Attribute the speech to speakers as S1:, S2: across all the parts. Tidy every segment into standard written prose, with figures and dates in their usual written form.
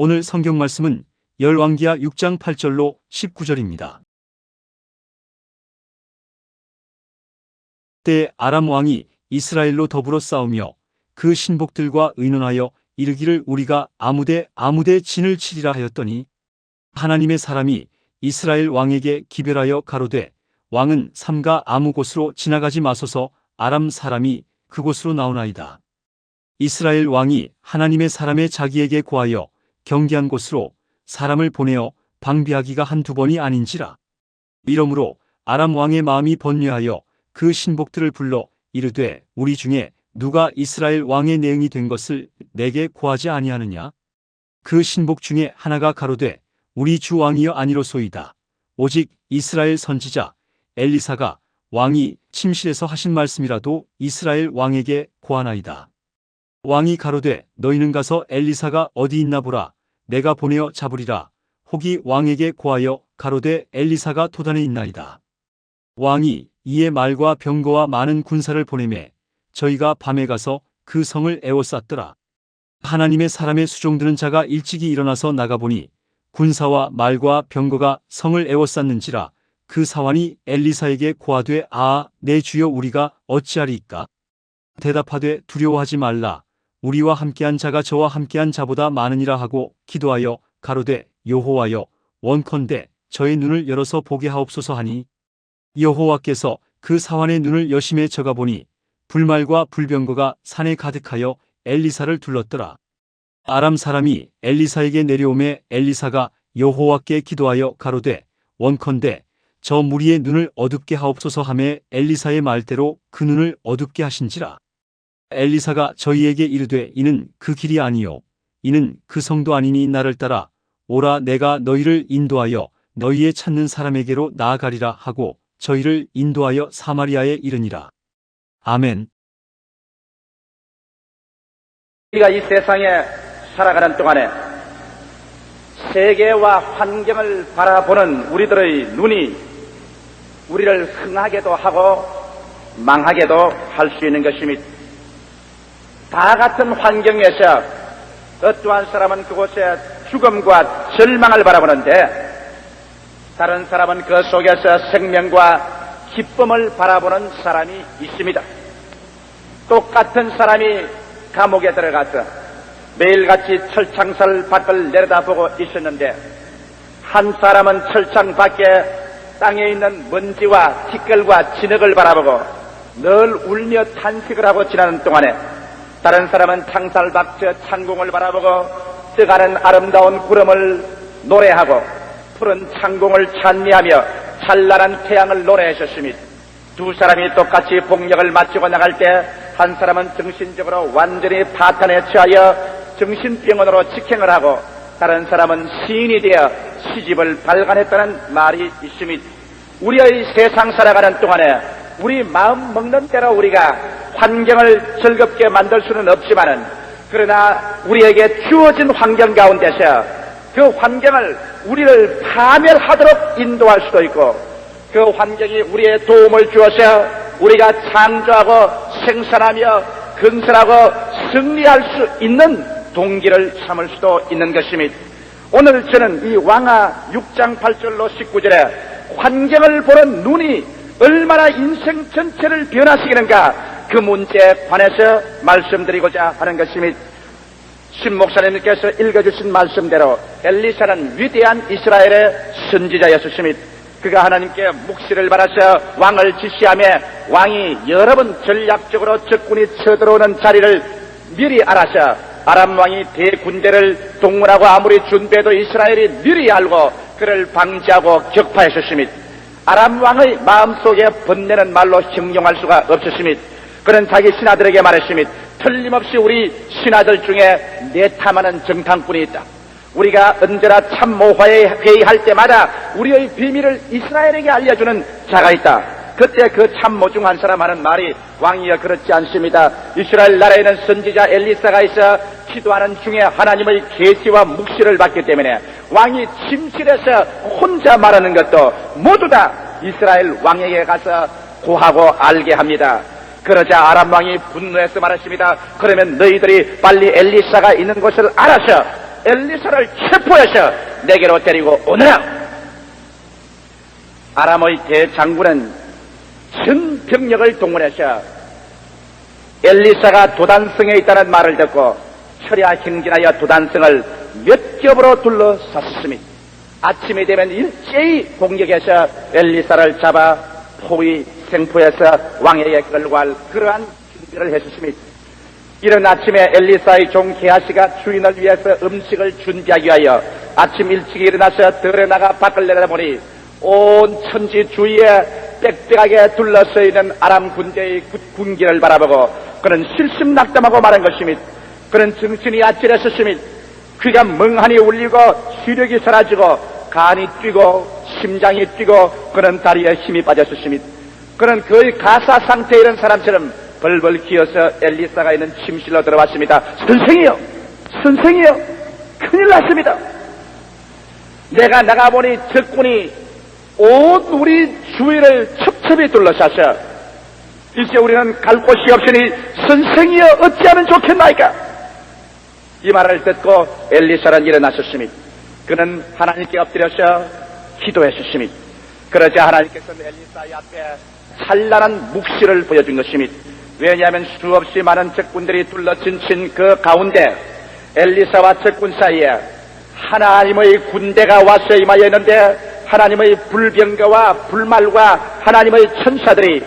S1: 오늘 성경 말씀은 열왕기하 6장 8절로 19절입니다. 때에 아람 왕이 이스라엘로 더불어 싸우며 그 신복들과 의논하여 이르기를 우리가 아무데 진을 치리라 하였더니 하나님의 사람이 이스라엘 왕에게 기별하여 가로되 왕은 삼가 아무 곳으로 지나가지 마소서 아람 사람이 그곳으로 나오나이다. 이스라엘 왕이 하나님의 사람의 자기에게 고하여 경계한 곳으로 사람을 보내어 방비하기가 한두 번이 아닌지라. 이러므로 아람 왕의 마음이 번뇌하여 그 신복들을 불러 이르되 우리 중에 누가 이스라엘 왕의 내응이 된 것을 내게 고하지 아니하느냐? 그 신복 중에 하나가 가로되 우리 주 왕이여 아니로소이다. 오직 이스라엘 선지자 엘리사가 왕이 침실에서 하신 말씀이라도 이스라엘 왕에게 고하나이다. 왕이 가로되 너희는 가서 엘리사가 어디 있나 보라. 내가 보내어 잡으리라. 혹이 왕에게 고하여 가로되 엘리사가 도단에 있나이다. 왕이 이에 말과 병거와 많은 군사를 보내매 저희가 밤에 가서 그 성을 에워쌌더라. 하나님의 사람의 수종드는 자가 일찍이 일어나서 나가보니 군사와 말과 병거가 성을 에워쌌는지라. 그 사환이 엘리사에게 고하되 내 주여 우리가 어찌하리이까? 대답하되 두려워하지 말라. 우리와 함께한 자가 저와 함께한 자보다 많으니라 하고 기도하여 가로되 여호와여 원컨대 저의 눈을 열어서 보게 하옵소서 하니 여호와께서 그 사환의 눈을 여심해 저가 보니 불말과 불병거가 산에 가득하여 엘리사를 둘렀더라. 아람 사람이 엘리사에게 내려오매 엘리사가 여호와께 기도하여 가로되 원컨대 저 무리의 눈을 어둡게 하옵소서 하매 엘리사의 말대로 그 눈을 어둡게 하신지라. 엘리사가 저희에게 이르되 이는 그 길이 아니요 이는 그 성도 아니니 나를 따라 오라 내가 너희를 인도하여 너희의 찾는 사람에게로 나아가리라 하고 저희를 인도하여 사마리아에 이르니라. 아멘.
S2: 우리가 이 세상에 살아가는 동안에 세계와 환경을 바라보는 우리들의 눈이 우리를 흥하게도 하고 망하게도 할 수 있는 것입니다. 다 같은 환경에서 어떠한 사람은 그곳에 죽음과 절망을 바라보는데 다른 사람은 그 속에서 생명과 기쁨을 바라보는 사람이 있습니다. 똑같은 사람이 감옥에 들어가서 매일같이 철창살 밖을 내려다보고 있었는데 한 사람은 철창 밖에 땅에 있는 먼지와 티끌과 진흙을 바라보고 늘 울며 탄식을 하고 지나는 동안에 다른 사람은 창살 밖 저 창공을 바라보고 뜨가는 아름다운 구름을 노래하고 푸른 창공을 찬미하며 찬란한 태양을 노래하셨습니다. 두 사람이 똑같이 복력을 마치고 나갈 때 한 사람은 정신적으로 완전히 파탄에 처하여 정신병원으로 직행을 하고 다른 사람은 시인이 되어 시집을 발간했다는 말이 있습니다. 우리의 세상 살아가는 동안에 우리 마음 먹는 대로 우리가 환경을 즐겁게 만들 수는 없지만은 그러나 우리에게 주어진 환경 가운데서 그 환경을 우리를 파멸하도록 인도할 수도 있고 그 환경이 우리의 도움을 주어서 우리가 창조하고 생산하며 건설하고 승리할 수 있는 동기를 삼을 수도 있는 것입니다. 오늘 저는 이 왕하 6장 8절로 19절에 환경을 보는 눈이 얼마나 인생 전체를 변화시키는가 그 문제에 관해서 말씀드리고자 하는 것입니다. 신 목사님께서 읽어주신 말씀대로 엘리사는 위대한 이스라엘의 선지자였습니다. 그가 하나님께 묵시를 받아서 왕을 지시하며 왕이 여러 번 전략적으로 적군이 쳐들어오는 자리를 미리 알아서 아람 왕이 대군대를 동원하고 아무리 준비해도 이스라엘이 미리 알고 그를 방지하고 격파했습니다. 아람 왕의 마음속에 번뇌는 말로 형용할 수가 없었습니다. 그는 자기 신하들에게 말했습니다. 틀림없이 우리 신하들 중에 내탐하는 정탐꾼이 있다. 우리가 언제나 참모회의 회의할 때마다 우리의 비밀을 이스라엘에게 알려주는 자가 있다. 그때 그 참모 중 한 사람 하는 말이 왕이여 그렇지 않습니다. 이스라엘 나라에는 선지자 엘리사가 있어 기도하는 중에 하나님의 계시와 묵시를 받기 때문에 왕이 침실에서 혼자 말하는 것도 모두 다 이스라엘 왕에게 가서 고하고 알게 합니다. 그러자 아람 왕이 분노해서 말했습니다. 그러면 너희들이 빨리 엘리사가 있는 곳을 알아서 엘리사를 체포해서 내게로 데리고 오너라. 아람의 대장군은 전 병력을 동원해서 엘리사가 도단성에 있다는 말을 듣고 철야 행진하여 도단성을 몇 겹으로 둘러쌌습니다. 아침이 되면 일제히 공격해서 엘리사를 잡아 포위 생포해서 왕에게 끌고 갈 그러한 준비를 했습니다. 이른 아침에 엘리사의 종 게하시가 주인을 위해서 음식을 준비하기 위하여 아침 일찍 일어나서 들에 나가 밖을 내다보니 온 천지 주위에 빽빽하게 둘러서 있는 아람 군대의 군기를 바라보고 그는 실심낙담하고 말한 것입니다. 그는 정신이 아찔했었습니다. 귀가 멍하니 울리고 시력이 사라지고 간이 뛰고 심장이 뛰고 그는 다리에 힘이 빠졌었습니다. 그는 거의 가사 상태에 이른 사람처럼 벌벌 기어서 엘리사가 있는 침실로 들어왔습니다. 선생이요! 선생이요! 큰일 났습니다. 내가 나가보니 적군이 온 우리 주위를 첩첩이 둘러싸서 이제 우리는 갈 곳이 없으니 선생이여 어찌하면 좋겠나이까? 이 말을 듣고 엘리사는 일어났었습니다. 그는 하나님께 엎드려서 기도했었습니다. 그러자 하나님께서는 엘리사의 앞에 찬란한 묵시를 보여준 것입니다. 왜냐하면 수없이 많은 적군들이 둘러친 그 가운데 엘리사와 적군 사이에 하나님의 군대가 와서 임하여 있는데 하나님의 불병거와 불말과 하나님의 천사들이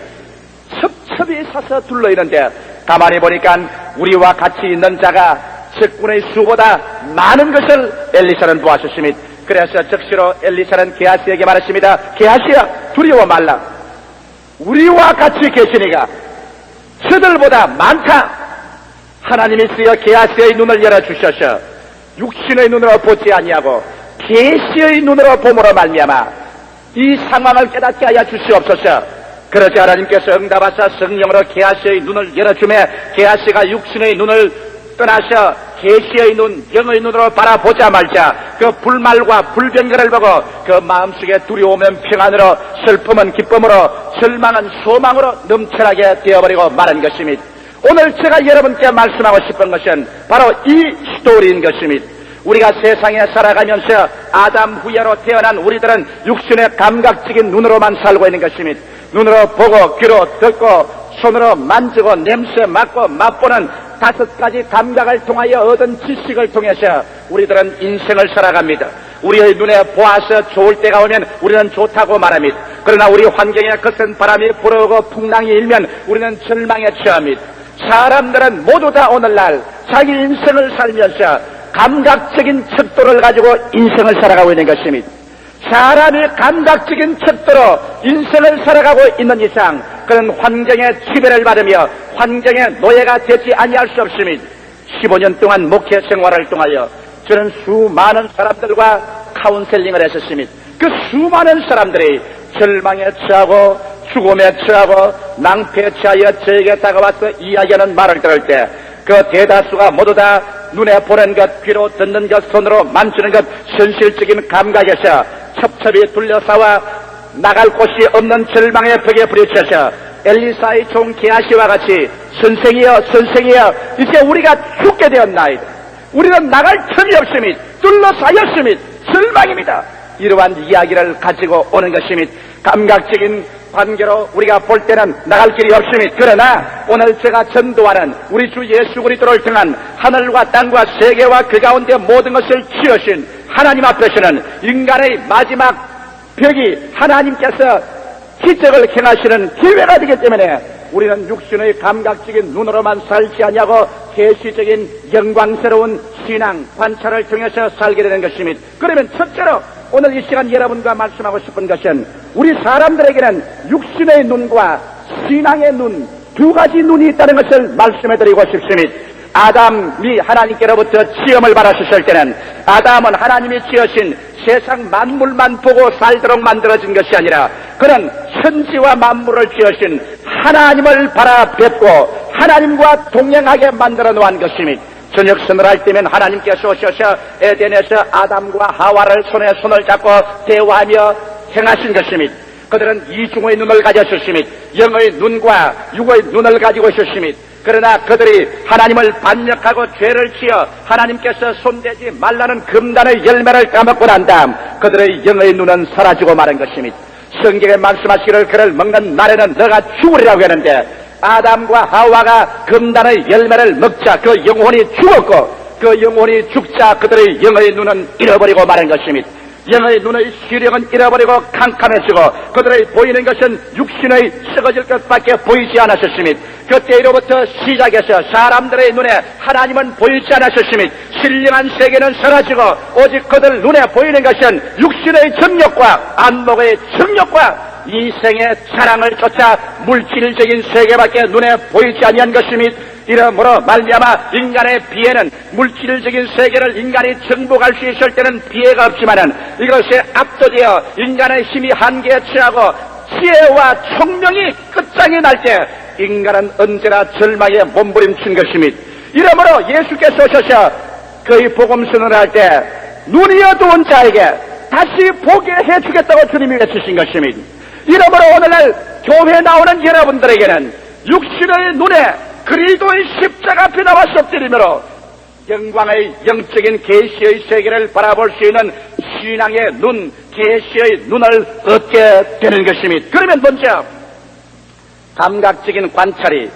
S2: 첩첩이 사서 둘러있는데 가만히 보니까 우리와 같이 있는 자가 적군의 수보다 많은 것을 엘리사는 보았었습니다. 그래서 즉시로 엘리사는 게하시에게 말했습니다. 게하시야, 두려워 말라. 우리와 같이 계시니가 저들보다 많다. 하나님이 쓰여 게하시의 눈을 열어주셔서 육신의 눈으로 보지 아니하고 계시의 눈으로 봄으로 말미암아 이 상황을 깨닫게 하여 주시옵소서. 그러자 하나님께서 응답하사 성령으로 게하시의 눈을 열어주매 게하시가 육신의 눈을 떠나서 계시의 눈, 영의 눈으로 바라보자 말자 그 불말과 불병거를 보고 그 마음속에 두려우면 평안으로 슬픔은 기쁨으로 절망은 소망으로 넘쳐나게 되어버리고 말한 것입니다. 오늘 제가 여러분께 말씀하고 싶은 것은 바로 이 스토리인 것입니다. 우리가 세상에 살아가면서 아담 후예로 태어난 우리들은 육신의 감각적인 눈으로만 살고 있는 것입니다. 눈으로 보고 귀로 듣고 손으로 만지고 냄새 맡고 맛보는 5가지 감각을 통하여 얻은 지식을 통해서 우리들은 인생을 살아갑니다. 우리의 눈에 보아서 좋을 때가 오면 우리는 좋다고 말합니다. 그러나 우리 환경에 거센 바람이 불어오고 풍랑이 일면 우리는 절망에 처합니다. 사람들은 모두 다 오늘날 자기 인생을 살면서 감각적인 척도를 가지고 인생을 살아가고 있는 것입니다. 사람이 감각적인 척도로 인생을 살아가고 있는 이상 그는 환경의 지배를 받으며 환경의 노예가 되지 아니할 수 없습니다. 15년 동안 목회 생활을 통하여 저는 수많은 사람들과 카운셀링을 했었습니다. 그 수많은 사람들이 절망에 처하고 죽음에 처하고 낭패에 처하여 저에게 다가와서 이야기하는 말을 들을 때 그 대다수가 모두 다 눈에 보는 것, 귀로 듣는 것, 손으로 만지는 것, 현실적인 감각에서 첩첩이 둘러싸와 나갈 곳이 없는 절망의 벽에 부딪혀서 엘리사의 종 게하시와 같이 선생이여 선생이여 이제 우리가 죽게 되었나이다. 우리는 나갈 틈이 없음이 둘러싸였음이 절망입니다. 이러한 이야기를 가지고 오는 것입니다. 감각적인 관계로 우리가 볼 때는 나갈 길이 없음이 그러나 오늘 제가 전도하는 우리 주 예수 그리스도를 통한 하늘과 땅과 세계와 그 가운데 모든 것을 지으신 하나님 앞에서는 인간의 마지막 벽이 하나님께서 기적을 행하시는 기회가 되기 때문에 우리는 육신의 감각적인 눈으로만 살지 아니하고 계시적인 영광스러운 신앙 관찰을 통해서 살게 되는 것입니다. 그러면 첫째로 오늘 이 시간 여러분과 말씀하고 싶은 것은 우리 사람들에게는 육신의 눈과 신앙의 눈 두 가지 눈이 있다는 것을 말씀해드리고 싶습니다. 아담이 하나님께로부터 지음을 받았을 때는 아담은 하나님이 지으신 세상 만물만 보고 살도록 만들어진 것이 아니라 그는 천지와 만물을 지으신 하나님을 바라뵙고 하나님과 동행하게 만들어 놓은 것입니다. 저녁 선을 할 때면 하나님께서 오셔서 에덴에서 아담과 하와를 손에 손을 잡고 대화하며 행하신 것입니다. 그들은 이중의 눈을 가졌습니다. 영의 눈과 육의 눈을 가지고 있었습니다. 그러나 그들이 하나님을 반역하고 죄를 지어 하나님께서 손대지 말라는 금단의 열매를 까먹고 난 다음 그들의 영의 눈은 사라지고 마는 것입니다. 성경에 말씀하시기를 그를 먹는 날에는 너가 죽으리라고 하는데 아담과 하와가 금단의 열매를 먹자 그 영혼이 죽었고 그 영혼이 죽자 그들의 영의 눈은 잃어버리고 마는 것입니다. 영의 눈의 시력은 잃어버리고 캄캄해지고 그들의 보이는 것은 육신의 썩어질 것밖에 보이지 않았었습니다. 그때로부터 시작해서 사람들의 눈에 하나님은 보이지 않았었습니다. 신령한 세계는 사라지고 오직 그들 눈에 보이는 것은 육신의 정욕과 안목의 정욕과 이생의 사랑을 쫓아 물질적인 세계밖에 눈에 보이지 아니한 것입니다. 이러므로 말미암아 인간의 비애는 물질적인 세계를 인간이 정복할 수 있을 때는 비애가 없지만은 이것에 압도되어 인간의 힘이 한계에 취하고 지혜와 총명이 끝장이 날 때 인간은 언제나 절망에 몸부림친 것입니다. 이러므로 예수께서 오셔서 그의 복음 선언을 할 때 눈이 어두운 자에게 다시 보게 해주겠다고 주님이 외치신 것입니다. 이러므로 오늘날 교회에 나오는 여러분들에게는 육신의 눈에 그리스도의 십자가 앞에 나와서 엎드리므로 영광의 영적인 계시의 세계를 바라볼 수 있는 신앙의 눈, 계시의 눈을 얻게 되는 것입니다. 그러면 먼저 감각적인 관찰이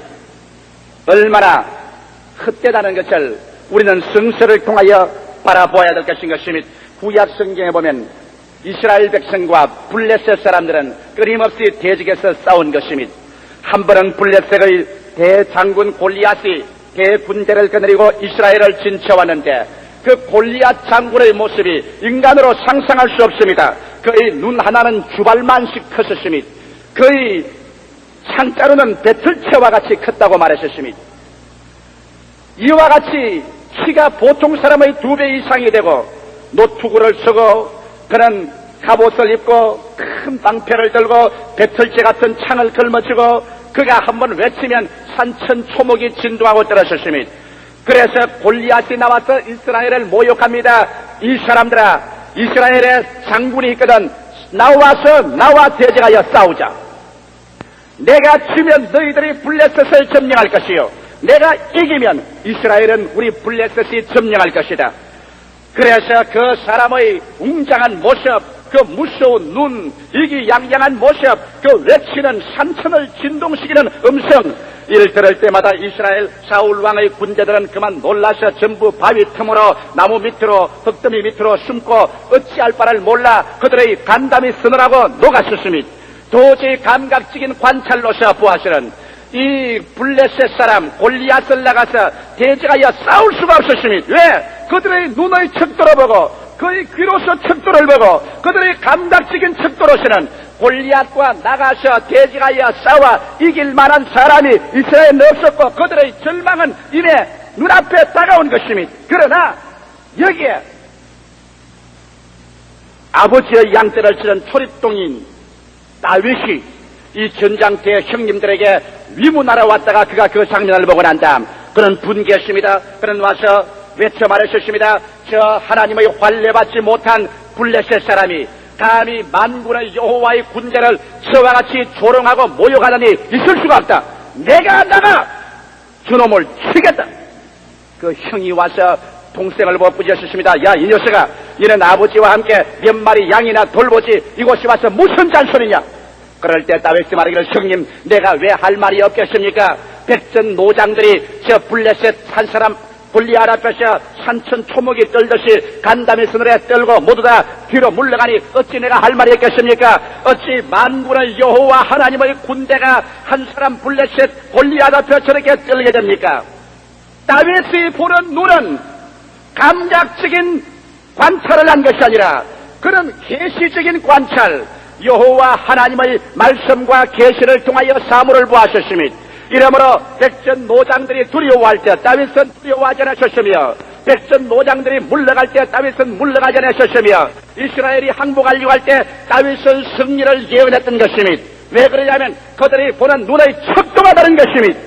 S2: 얼마나 헛되다는 것을 우리는 성서를 통하여 바라보아야 될 것입니다. 구약 성경에 보면 이스라엘 백성과 블레셋 사람들은 끊임없이 대적에서 싸운 것입니다. 한 번은 블레셋의 대장군 골리앗이 대군대를 거느리고 이스라엘을 진쳐왔는데 그 골리앗 장군의 모습이 인간으로 상상할 수 없습니다. 그의 눈 하나는 주발만씩 컸었습니다. 그의 창자루는 배틀채와 같이 컸다고 말했었습니다. 이와 같이 키가 보통 사람의 2배 이상이 되고 노투구를 쓰고 그는 갑옷을 입고 큰 방패를 들고 배틀채 같은 창을 걸머쥐고 그가 한번 외치면 산천 초목이 진동하고 떨어졌습니다. 그래서 골리앗이 나와서 이스라엘을 모욕합니다. 이 사람들아, 이스라엘의 장군이 있거든 나와 대적하여 싸우자. 내가 지면 너희들이 블레셋을 점령할 것이요 내가 이기면 이스라엘은 우리 블레셋이 점령할 것이다. 그래서 그 사람의 웅장한 모습, 그 무서운 눈, 이기양양한 모습, 그 외치는 산천을 진동시키는 음성, 이를 들을 때마다 이스라엘 사울 왕의 군대들은 그만 놀라서 전부 바위 틈으로 나무 밑으로 흙더미 밑으로 숨고 어찌할 바를 몰라 그들의 간담이 서늘하고 녹았었습니다. 도저히 감각적인 관찰로서 보아서는 이 블레셋 사람 골리앗을 나가서 대적하여 싸울 수가 없었습니다. 왜? 그들의 눈의 척도를 보고 그의 귀로서 척도를 보고 그들의 감각적인 척도로서는 골리앗과 나가서 대적하여 싸워 이길 만한 사람이 이스라엘에 없었고 그들의 절망은 이미 눈앞에 다가온 것입니다. 그러나 여기에 아버지의 양떼를 치는 초립동인 다윗이 이 전장터의 형님들에게 위문하러 왔다가 그가 그 장면을 보고 난 다음 그는 분개했습니다. 그는 와서 외쳐 말했습니다. 저 하나님의 환례받지 못한 블레셋 사람이 감히 만군의 여호와의 군대를 저와 같이 조롱하고 모욕하다니 있을 수가 없다. 내가 나가 저놈을 치겠다. 그 형이 와서 동생을 보고 부르셨습니다. 야, 이 녀석아, 이는 아버지와 함께 몇 마리 양이나 돌보지 이곳에 와서 무슨 잔소리냐. 그럴 때 다윗이 말하기를 형님 내가 왜 할 말이 없겠습니까? 백전 노장들이 저 블레셋 한 사람 골리앗 앞에서 산천 초목이 떨듯이 간담이 서늘에 떨고 모두 다 뒤로 물러가니 어찌 내가 할 말이 있겠습니까? 어찌 만군의 여호와 하나님의 군대가 한 사람 블레셋 골리앗 앞에 저렇게 떨게 됩니까? 다윗이 보는 눈은 감각적인 관찰을 한 것이 아니라 그런 계시적인 관찰, 여호와 하나님의 말씀과 계시를 통하여 사물을 보았었습니다. 이러므로 백전 노장들이 두려워할 때 다윗은 두려워하지 않았었으며 백전 노장들이 물러갈 때 다윗은 물러가지 않았었으며 이스라엘이 항복하려고 할 때 다윗은 승리를 예언했던 것입니다. 왜 그러냐면 그들이 보는 눈의 척도가 다른 것입니다.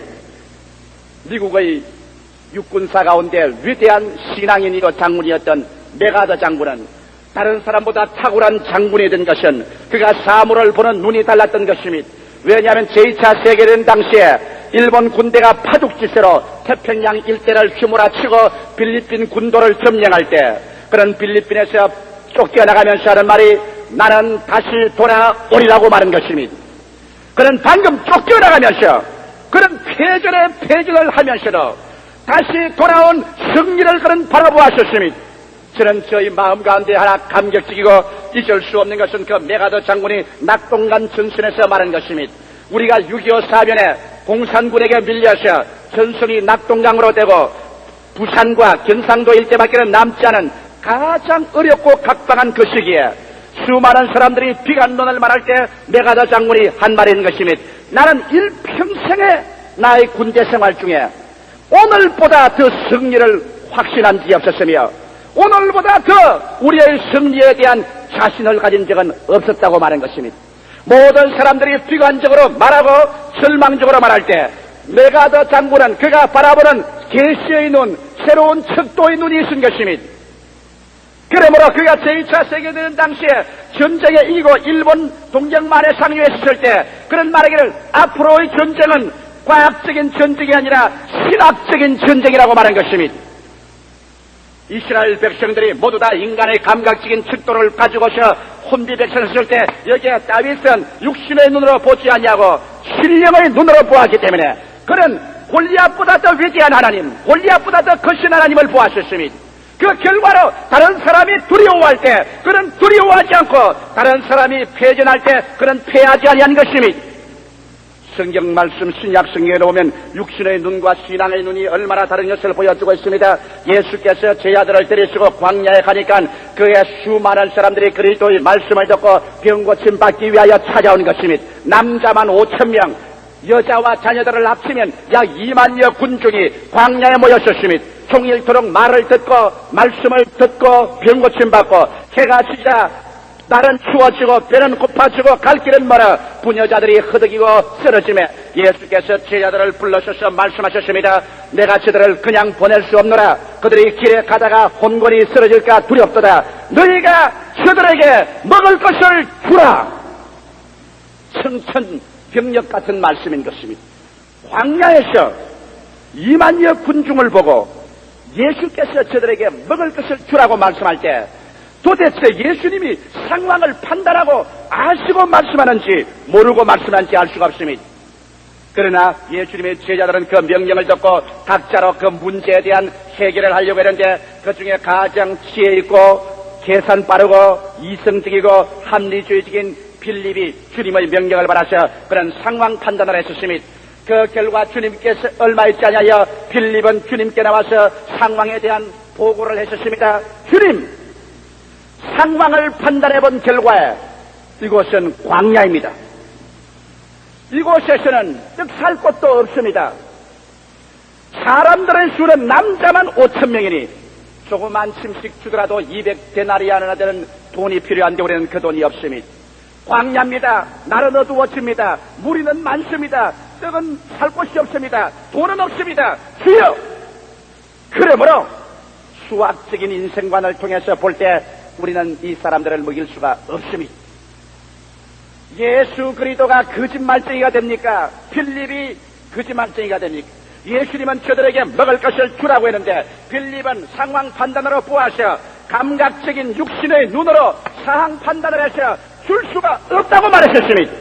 S2: 미국의 육군사 가운데 위대한 신앙인이고 장군이었던 메가더 장군은 다른 사람보다 탁월한 장군이 된 것은 그가 사물을 보는 눈이 달랐던 것입니다. 왜냐하면 제2차 세계대전 당시에 일본 군대가 파죽지세로 태평양 일대를 휘몰아치고 필리핀 군도를 점령할 때 그런 필리핀에서 쫓겨나가면서 하는 말이 나는 다시 돌아오리라고 말한 것입니다. 그는 방금 쫓겨나가면서 그런 패전에 패전을 하면서도 다시 돌아온 승리를 그는 바라보았었습니다. 저는 저희 마음 가운데 하나 감격적이고 잊을 수 없는 것은 그 메가더 장군이 낙동강 전선에서 말한 것입니다. 우리가 6.25 사변에 공산군에게 밀려서 전선이 낙동강으로 되고 부산과 경상도 일대밖에는 남지 않은 가장 어렵고 각박한 그 시기에 수많은 사람들이 비관론을 말할 때 메가더 장군이 한 말인 것입니다. 나는 일평생의 나의 군대 생활 중에 오늘보다 더 승리를 확신한 적이 없었으며 오늘보다 더 우리의 승리에 대한 자신을 가진 적은 없었다고 말한 것입니다. 모든 사람들이 비관적으로 말하고 절망적으로 말할 때 메가더 장군은 그가 바라보는 계시의 눈, 새로운 척도의 눈이 있은 것입니다. 그러므로 그가 제2차 세계대전 당시에 전쟁에 이기고 일본 동경만에 상륙했을 때 그런 말하기를 앞으로의 전쟁은 과학적인 전쟁이 아니라 신학적인 전쟁이라고 말한 것입니다. 이스라엘 백성들이 모두 다 인간의 감각적인 척도를 가지고서 혼비백산을 했을 때 여기에 다윗은 육신의 눈으로 보지 아니하고 신령의 눈으로 보았기 때문에 그는 골리앗보다 더 위대한 하나님, 골리앗보다 더 거신 하나님을 보았었습니다. 그 결과로 다른 사람이 두려워할 때 그는 두려워하지 않고 다른 사람이 패전할 때 그는 패하지 아니한 것입니다. 성경 말씀 신약 성경에 보면 육신의 눈과 신앙의 눈이 얼마나 다른 것을 보여주고 있습니다. 예수께서 제 아들을 데리시고 광야에 가니까 그의 수많은 사람들이 그리스도의 말씀을 듣고 병 고침 받기 위하여 찾아온 것입니다. 남자만 5,000명, 여자와 자녀들을 합치면 약 2만여 군중이 광야에 모였었습니다. 종일토록 말을 듣고 말씀을 듣고 병 고침 받고 해가 지자 날은 추워지고 배는 고파지고 갈 길은 멀어 부녀자들이 허덕이고 쓰러지며 예수께서 제자들을 불러셔서 말씀하셨습니다. 내가 저들을 그냥 보낼 수 없노라. 그들이 길에 가다가 혼곤히 쓰러질까 두렵도다. 너희가 저들에게 먹을 것을 주라. 청천벽력 같은 말씀인 것입니다. 광야에서 2만여 군중을 보고 예수께서 저들에게 먹을 것을 주라고 말씀할 때 도대체 예수님이 상황을 판단하고 아시고 말씀하는지 모르고 말씀하는지 알 수가 없습니다. 그러나 예수님의 제자들은 그 명령을 듣고 각자로 그 문제에 대한 해결을 하려고 했는데 그 중에 가장 지혜 있고 계산 빠르고 이성적이고 합리주의적인 빌립이 주님의 명령을 받아서 그런 상황 판단을 했었습니다. 그 결과 주님께서 얼마 있지 않냐여 빌립은 주님께 나와서 상황에 대한 보고를 했었습니다. 주님, 상황을 판단해 본 결과에 이곳은 광야입니다. 이곳에서는 떡살 곳도 없습니다. 사람들의 수는 남자만 5,000명이니 조그만 침식 주더라도 200데나리아나 되는 돈이 필요한데 우리는 그 돈이 없습니다. 광야입니다. 날은 어두워집니다. 무리는 많습니다. 떡은 살 곳이 없습니다. 돈은 없습니다. 주여! 그러므로 수학적인 인생관을 통해서 볼 때 우리는 이 사람들을 먹일 수가 없습니다. 예수 그리스도가 거짓말쟁이가 됩니까? 필립이 거짓말쟁이가 됩니까? 예수님은 저들에게 먹을 것을 주라고 했는데 필립은 상황 판단으로 보아서 감각적인 육신의 눈으로 상황 판단을 해서 줄 수가 없다고 말하셨습니다.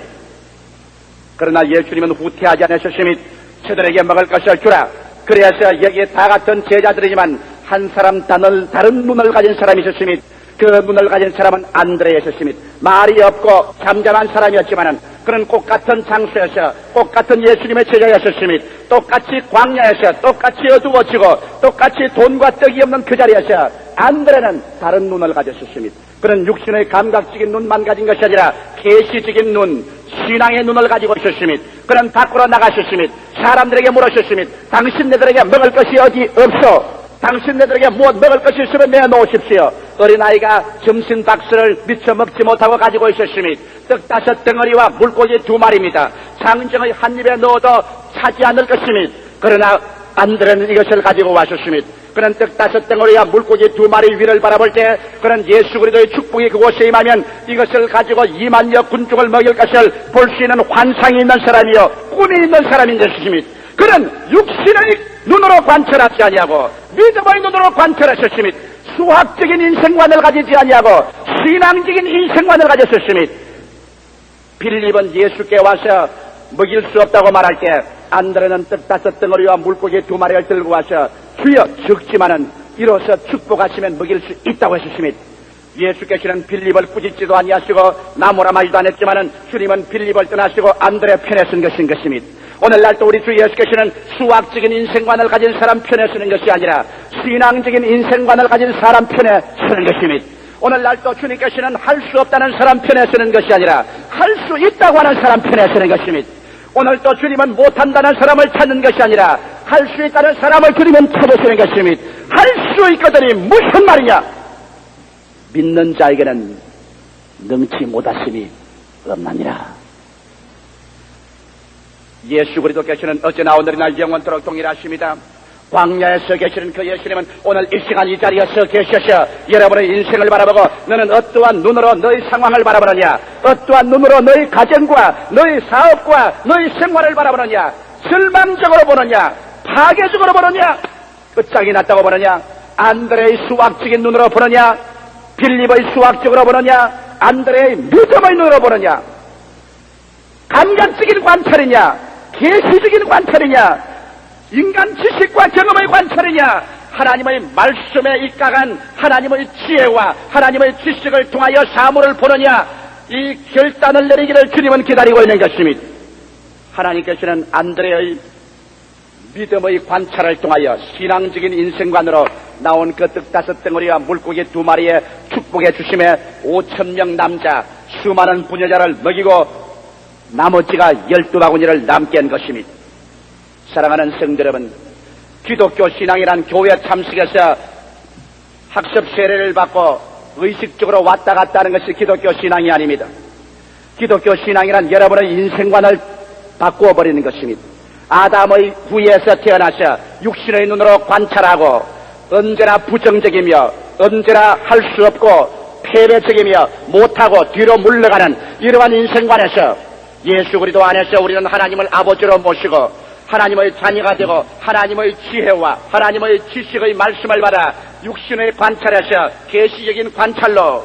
S2: 그러나 예수님은 후퇴하지 않으셨습니다. 저들에게 먹을 것을 주라. 그래서 여기에 다 같은 제자들이지만 한 사람 다른 눈을 가진 사람이 있었습니다. 그 눈을 가진 사람은 안드레였습니다. 말이 없고 잠잠한 사람이었지만은 그는 똑같은 장소에서 똑같은 예수님의 제자였습니다. 똑같이 광야에서 똑같이 어두워지고 똑같이 돈과 떡이 없는 그 자리에서 안드레는 다른 눈을 가졌습니다. 그는 육신의 감각적인 눈만 가진 것이 아니라 계시적인 눈, 신앙의 눈을 가지고 있었습니다. 그는 밖으로 나가셨습니다. 사람들에게 물으셨습니다. 당신네들에게 먹을 것이 어디 없어? 당신네들에게 무엇 먹을 것이 있으면 내놓으십시오. 어린아이가 점심 박스를 미처 먹지 못하고 가지고 있었습니다. 떡 5덩어리와 물고기 2마리입니다. 장정의 한 입에 넣어도 차지 않을 것입니다. 그러나 안드레는 이것을 가지고 왔었습니다. 그는 떡 5덩어리와 물고기 2마리 위를 바라볼 때 그는 예수 그리스도의 축복이 그곳에 임하면 이것을 가지고 2만여 군중을 먹일 것을 볼 수 있는 환상이 있는 사람이요 꿈이 있는 사람인 것입니다. 그는 육신의 눈으로 관찰하지 아니하고 믿음의 눈으로 관찰하셨습니다. 수학적인 인생관을 가지지 아니하고 신앙적인 인생관을 가졌었습니다. 빌립은 예수께 와서 먹일 수 없다고 말할 때 안드레는 떡 5덩어리와 물고기 2마리를 들고 와서 주여 적지만은 이로써 축복하시면 먹일 수 있다고 하셨습니다. 예수께서는 빌립을 꾸짖지도 아니하시고 나무라마지도 않았지만은 주님은 빌립을 떠나시고 안드레 편에 쓴 것인 것입니다. 오늘날도 우리 주 예수께서는 수학적인 인생관을 가진 사람 편에 서는 것이 아니라 신앙적인 인생관을 가진 사람 편에 서는 것입니다. 오늘날도 주님께서는 할 수 없다는 사람 편에 서는 것이 아니라 할 수 있다고 하는 사람 편에 서는 것입니다. 오늘도 주님은 못한다는 사람을 찾는 것이 아니라 할 수 있다는 사람을 주님은 찾으시는 것입니다. 할 수 있거든이 무슨 말이냐? 믿는 자에게는 능치 못하심이 없나니라. 예수 그리스도께서는 어제나 오늘이나 영원토록 동일하십니다. 광야에서 계시는 그 예수님은 오늘 이 시간 이 자리에서 계셔서 여러분의 인생을 바라보고 너는 어떠한 눈으로 너의 상황을 바라보느냐, 어떠한 눈으로 너의 가정과 너의 사업과 너의 생활을 바라보느냐, 절망적으로 보느냐, 파괴적으로 보느냐, 끝장이 났다고 보느냐, 안드레의 수학적인 눈으로 보느냐, 빌립의 수학적으로 보느냐, 안드레의 믿음의 눈으로 보느냐, 감각적인 관찰이냐, 계시적인 관찰이냐, 인간 지식과 경험의 관찰이냐, 하나님의 말씀에 입각한 하나님의 지혜와 하나님의 지식을 통하여 사물을 보느냐, 이 결단을 내리기를 주님은 기다리고 있는 것입니다. 하나님께서는 안드레의 믿음의 관찰을 통하여 신앙적인 인생관으로 나온 그 떡 5덩어리와 물고기 2마리에 축복해 주심에 5,000명 남자 수많은 부녀자를 먹이고 나머지가 12바구니를 남게 한 것입니다. 사랑하는 성도 여러분, 기독교 신앙이란 교회 참석해서 학습 세례를 받고 의식적으로 왔다 갔다 하는 것이 기독교 신앙이 아닙니다. 기독교 신앙이란 여러분의 인생관을 바꾸어 버리는 것입니다. 아담의 후예에서 태어나서 육신의 눈으로 관찰하고 언제나 부정적이며 언제나 할 수 없고 패배적이며 못하고 뒤로 물러가는 이러한 인생관에서 예수 그리스도 안에서 우리는 하나님을 아버지로 모시고 하나님의 자녀가 되고 하나님의 지혜와 하나님의 지식의 말씀을 받아 육신의 관찰에서 계시적인 관찰로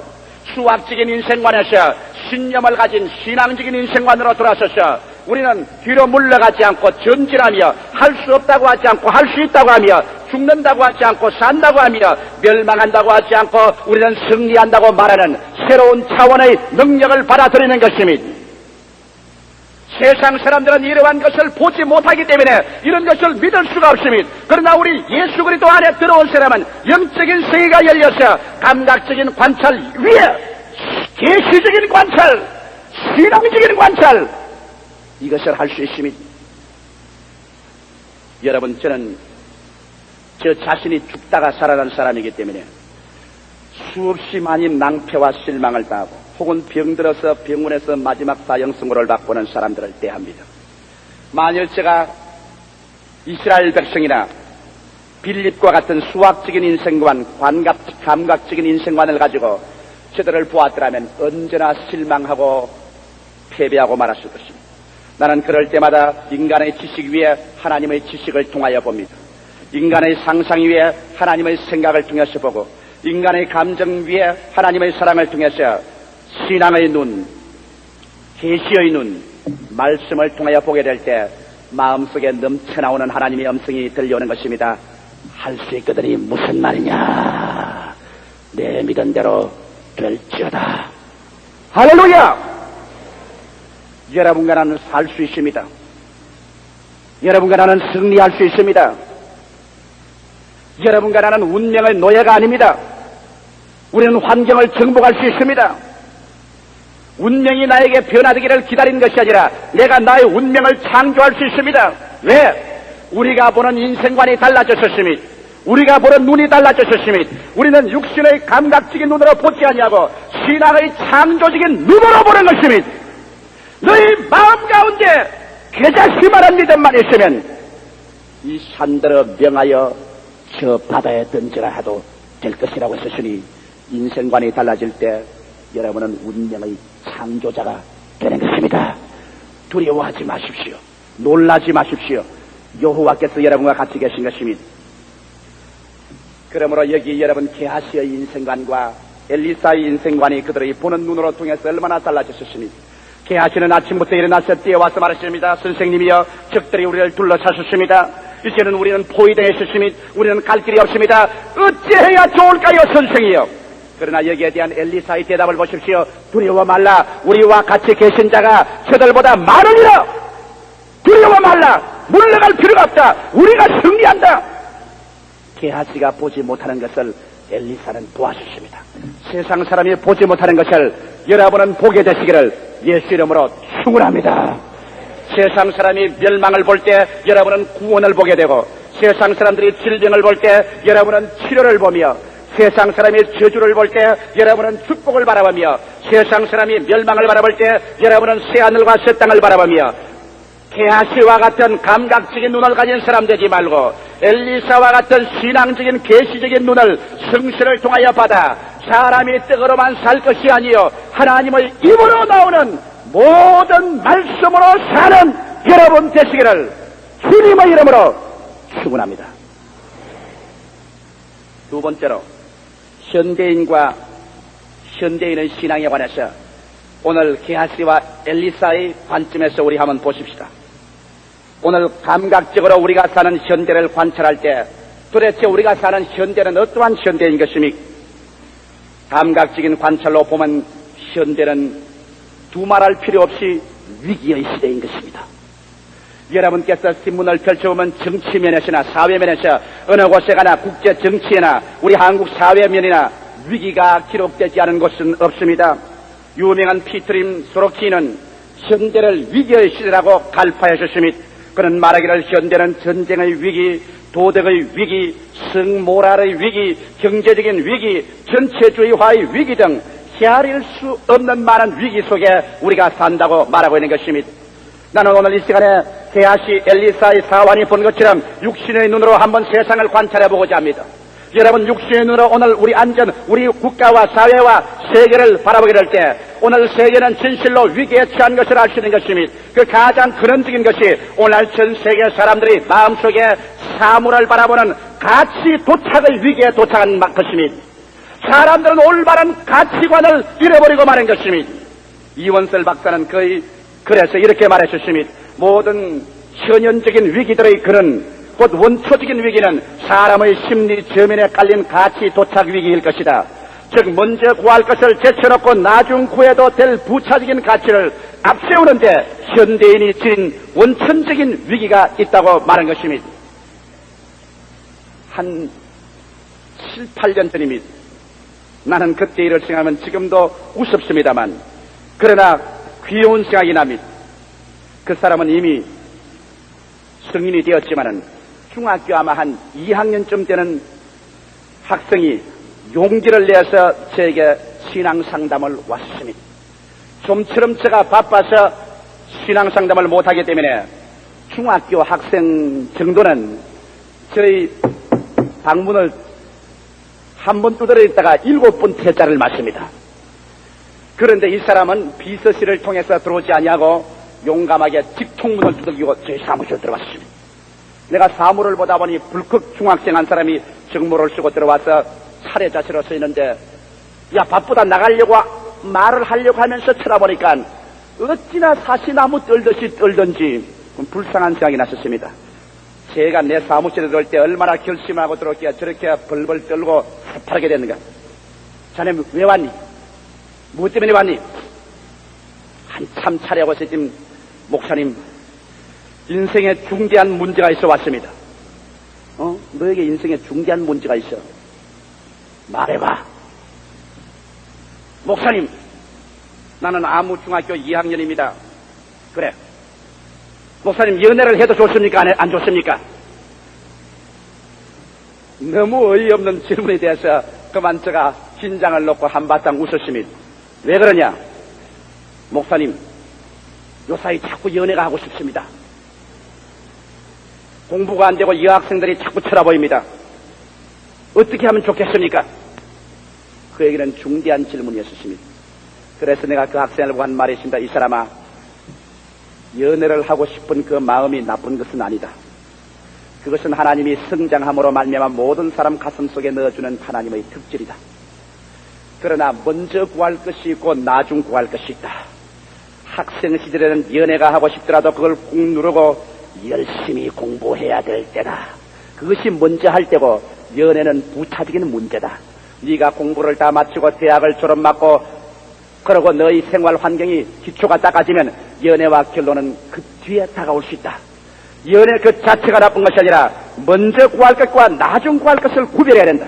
S2: 수학적인 인생관에서 신념을 가진 신앙적인 인생관으로 돌아서서 우리는 뒤로 물러가지 않고 전진하며 할 수 없다고 하지 않고 할 수 있다고 하며 죽는다고 하지 않고 산다고 하며 멸망한다고 하지 않고 우리는 승리한다고 말하는 새로운 차원의 능력을 받아들이는 것입니다. 세상 사람들은 이러한 것을 보지 못하기 때문에 이런 것을 믿을 수가 없습니다. 그러나 우리 예수 그리스도 안에 들어온 사람은 영적인 세계가 열려서 감각적인 관찰 위에 계시적인 관찰, 신앙적인 관찰, 이것을 할 수 있습니다. 여러분, 저는 저 자신이 죽다가 살아난 사람이기 때문에 수없이 많이 낭패와 실망을 당하고 혹은 병들어서 병원에서 마지막 사형선고를 받고 오는 사람들을 대합니다. 만일 제가 이스라엘 백성이나 빌립과 같은 수학적인 인생관, 감각적인 인생관을 가지고 저들을 보았더라면 언제나 실망하고 패배하고 말았을 것입니다. 나는 그럴 때마다 인간의 지식 위에 하나님의 지식을 통하여 봅니다. 인간의 상상 위에 하나님의 생각을 통해서 보고 인간의 감정 위에 하나님의 사랑을 통해서 신앙의 눈, 계시의 눈, 말씀을 통하여 보게 될 때 마음속에 넘쳐나오는 하나님의 음성이 들려오는 것입니다. 할 수 있거든이 무슨 말이냐, 내 믿은 대로 될지어다. 할렐루야! 여러분과 나는 살 수 있습니다. 여러분과 나는 승리할 수 있습니다. 여러분과 나는 운명의 노예가 아닙니다. 우리는 환경을 정복할 수 있습니다. 운명이 나에게 변화되기를 기다리는 것이 아니라 내가 나의 운명을 창조할 수 있습니다. 왜? 우리가 보는 인생관이 달라졌었습니다. 우리가 보는 눈이 달라졌었습니다. 우리는 육신의 감각적인 눈으로 보지 아니하고 신앙의 창조적인 눈으로 보는 것입니다. 너희 마음 가운데 개자씨만한 믿음만 있으면 이 산들어 명하여 저 바다에 던지라 해도 될 것이라고 했으니 인생관이 달라질 때 여러분은 운명의 창조자가 되는 것입니다. 두려워하지 마십시오. 놀라지 마십시오. 여호와께서 여러분과 같이 계신 것입니다. 그러므로 여기 여러분 게하시의 인생관과 엘리사의 인생관이 그들의 보는 눈으로 통해서 얼마나 달라졌습니까? 게하시는 아침부터 일어나서 뛰어와서 말했습니다. 선생님이여, 적들이 우리를 둘러찼습니다. 이제는 우리는 포위되어 있습니다. 우리는 갈 길이 없습니다. 어찌해야 좋을까요, 선생이여? 그러나 여기에 대한 엘리사의 대답을 보십시오. 두려워 말라. 우리와 같이 계신 자가 저들보다 많으니라. 두려워 말라. 물러갈 필요가 없다. 우리가 승리한다. 게하시가 보지 못하는 것을 엘리사는 보았습니다. 세상 사람이 보지 못하는 것을 여러분은 보게 되시기를 예수 이름으로 축원합니다. 세상 사람이 멸망을 볼 때 여러분은 구원을 보게 되고, 세상 사람들이 질병을 볼 때 여러분은 치료를 보며, 세상 사람이 저주를 볼 때 여러분은 축복을 바라보며, 세상 사람이 멸망을 바라볼 때 여러분은 새하늘과 새 땅을 바라보며, 게하시와 같은 감각적인 눈을 가진 사람 되지 말고 엘리사와 같은 신앙적인 계시적인 눈을 성신을 통하여 받아 사람이 떡으로만 살 것이 아니요 하나님의 입으로 나오는 모든 말씀으로 사는 여러분 되시기를 주님의 이름으로 축원합니다. 두 번째로, 현대인과 현대인의 신앙에 관해서 오늘 게하시와 엘리사의 관점에서 우리 한번 보십시다. 오늘 감각적으로 우리가 사는 현대를 관찰할 때 도대체 우리가 사는 현대는 어떠한 현대인 것입니까? 감각적인 관찰로 보면 현대는 두말할 필요 없이 위기의 시대인 것입니다. 여러분께서 신문을 펼쳐보면 정치면에서나 사회면에서 어느 곳에 가나 국제 정치에나 우리 한국 사회면이나 위기가 기록되지 않은 곳은 없습니다. 유명한 피트림 소로키는 현대를 위기의 시대라고 갈파하셨습니다. 그는 말하기를 현대는 전쟁의 위기, 도덕의 위기, 성모랄의 위기, 경제적인 위기, 전체주의화의 위기 등 헤아릴 수 없는 많은 위기 속에 우리가 산다고 말하고 있는 것입니다. 나는 오늘 이 시간에 게하시 엘리사의 사환이 본 것처럼 육신의 눈으로 한번 세상을 관찰해보고자 합니다. 여러분, 육신의 눈으로 오늘 우리 안전, 우리 국가와 사회와 세계를 바라보게 될 때 오늘 세계는 진실로 위기에 처한 것을 알 수 있는 것입니다. 그 가장 근원적인 것이 오늘 전 세계 사람들이 마음속에 사물을 바라보는 가치 도착의 위기에 도착한 것입니다. 사람들은 올바른 가치관을 잃어버리고 마는 것입니다. 이원설 박사는 그래서 이렇게 말했습니다. 모든 현현적인 위기들의 근원, 곧 원초적인 위기는 사람의 심리 저면에 깔린 가치 도착 위기일 것이다. 즉 먼저 구할 것을 제쳐놓고 나중 구해도 될 부차적인 가치를 앞세우는데 현대인이 지닌 원천적인 위기가 있다고 말한 것입니다. 한 7, 8년 전입니다. 나는 그때 일을 생각하면 지금도 우습습니다만 그러나 귀여운 생각이 납니다. 그 사람은 이미 성인이 되었지만은 중학교 아마 한 2학년쯤 되는 학생이 용기를 내서 저에게 신앙상담을 왔습니다. 좀처럼 제가 바빠서 신앙상담을 못하기 때문에 중학교 학생 정도는 저희 방문을 한 번 두드려 있다가 7번 퇴짜를 맞습니다. 그런데 이 사람은 비서실을 통해서 들어오지 아니하고 용감하게 직통문을 두들기고 저희 사무실에 들어왔습니다. 내가 사물을 보다 보니 불컥 중학생 한 사람이 정모를 쓰고 들어와서 차례자세로 서 있는데, 야, 바쁘다 나가려고 말을 하려고 하면서 쳐다보니까 어찌나 사시나무 떨듯이 떨던지 불쌍한 생각이 났었습니다. 제가 내 사무실에 들어올 때 얼마나 결심하고 들어올게야 저렇게 벌벌 떨고 새파랗게 됐는가. 자네 왜 왔니? 뭐 때문에 왔니? 한참 차려고 해서 지금 목사님 인생에 중대한 문제가 있어 왔습니다. 너에게 인생에 중대한 문제가 있어. 말해봐. 목사님, 나는 아무 중학교 2학년입니다. 그래. 목사님, 연애를 해도 좋습니까? 안 좋습니까? 너무 어이없는 질문에 대해서 그만 제가 긴장을 놓고 한바탕 웃었습니다. 왜 그러냐? 목사님, 요사이 자꾸 연애가 하고 싶습니다. 공부가 안 되고 여학생들이 자꾸 쳐다보입니다. 어떻게 하면 좋겠습니까? 그에게는 중대한 질문이었습니다. 그래서 내가 그 학생을 보고 한 말이 있습니다. 이 사람아, 연애를 하고 싶은 그 마음이 나쁜 것은 아니다. 그것은 하나님이 성장함으로 말미암아 모든 사람 가슴속에 넣어주는 하나님의 특질이다. 그러나 먼저 구할 것이 있고 나중 구할 것이 있다. 학생 시절에는 연애가 하고 싶더라도 그걸 꾹 누르고 열심히 공부해야 될 때다. 그것이 먼저 할 때고 연애는 부차적인 문제다. 네가 공부를 다 마치고 대학을 졸업받고 그러고 너희 생활 환경이 기초가 닦아지면 연애와 결론은 그 뒤에 다가올 수 있다. 연애 그 자체가 나쁜 것이 아니라 먼저 구할 것과 나중 구할 것을 구별해야 된다.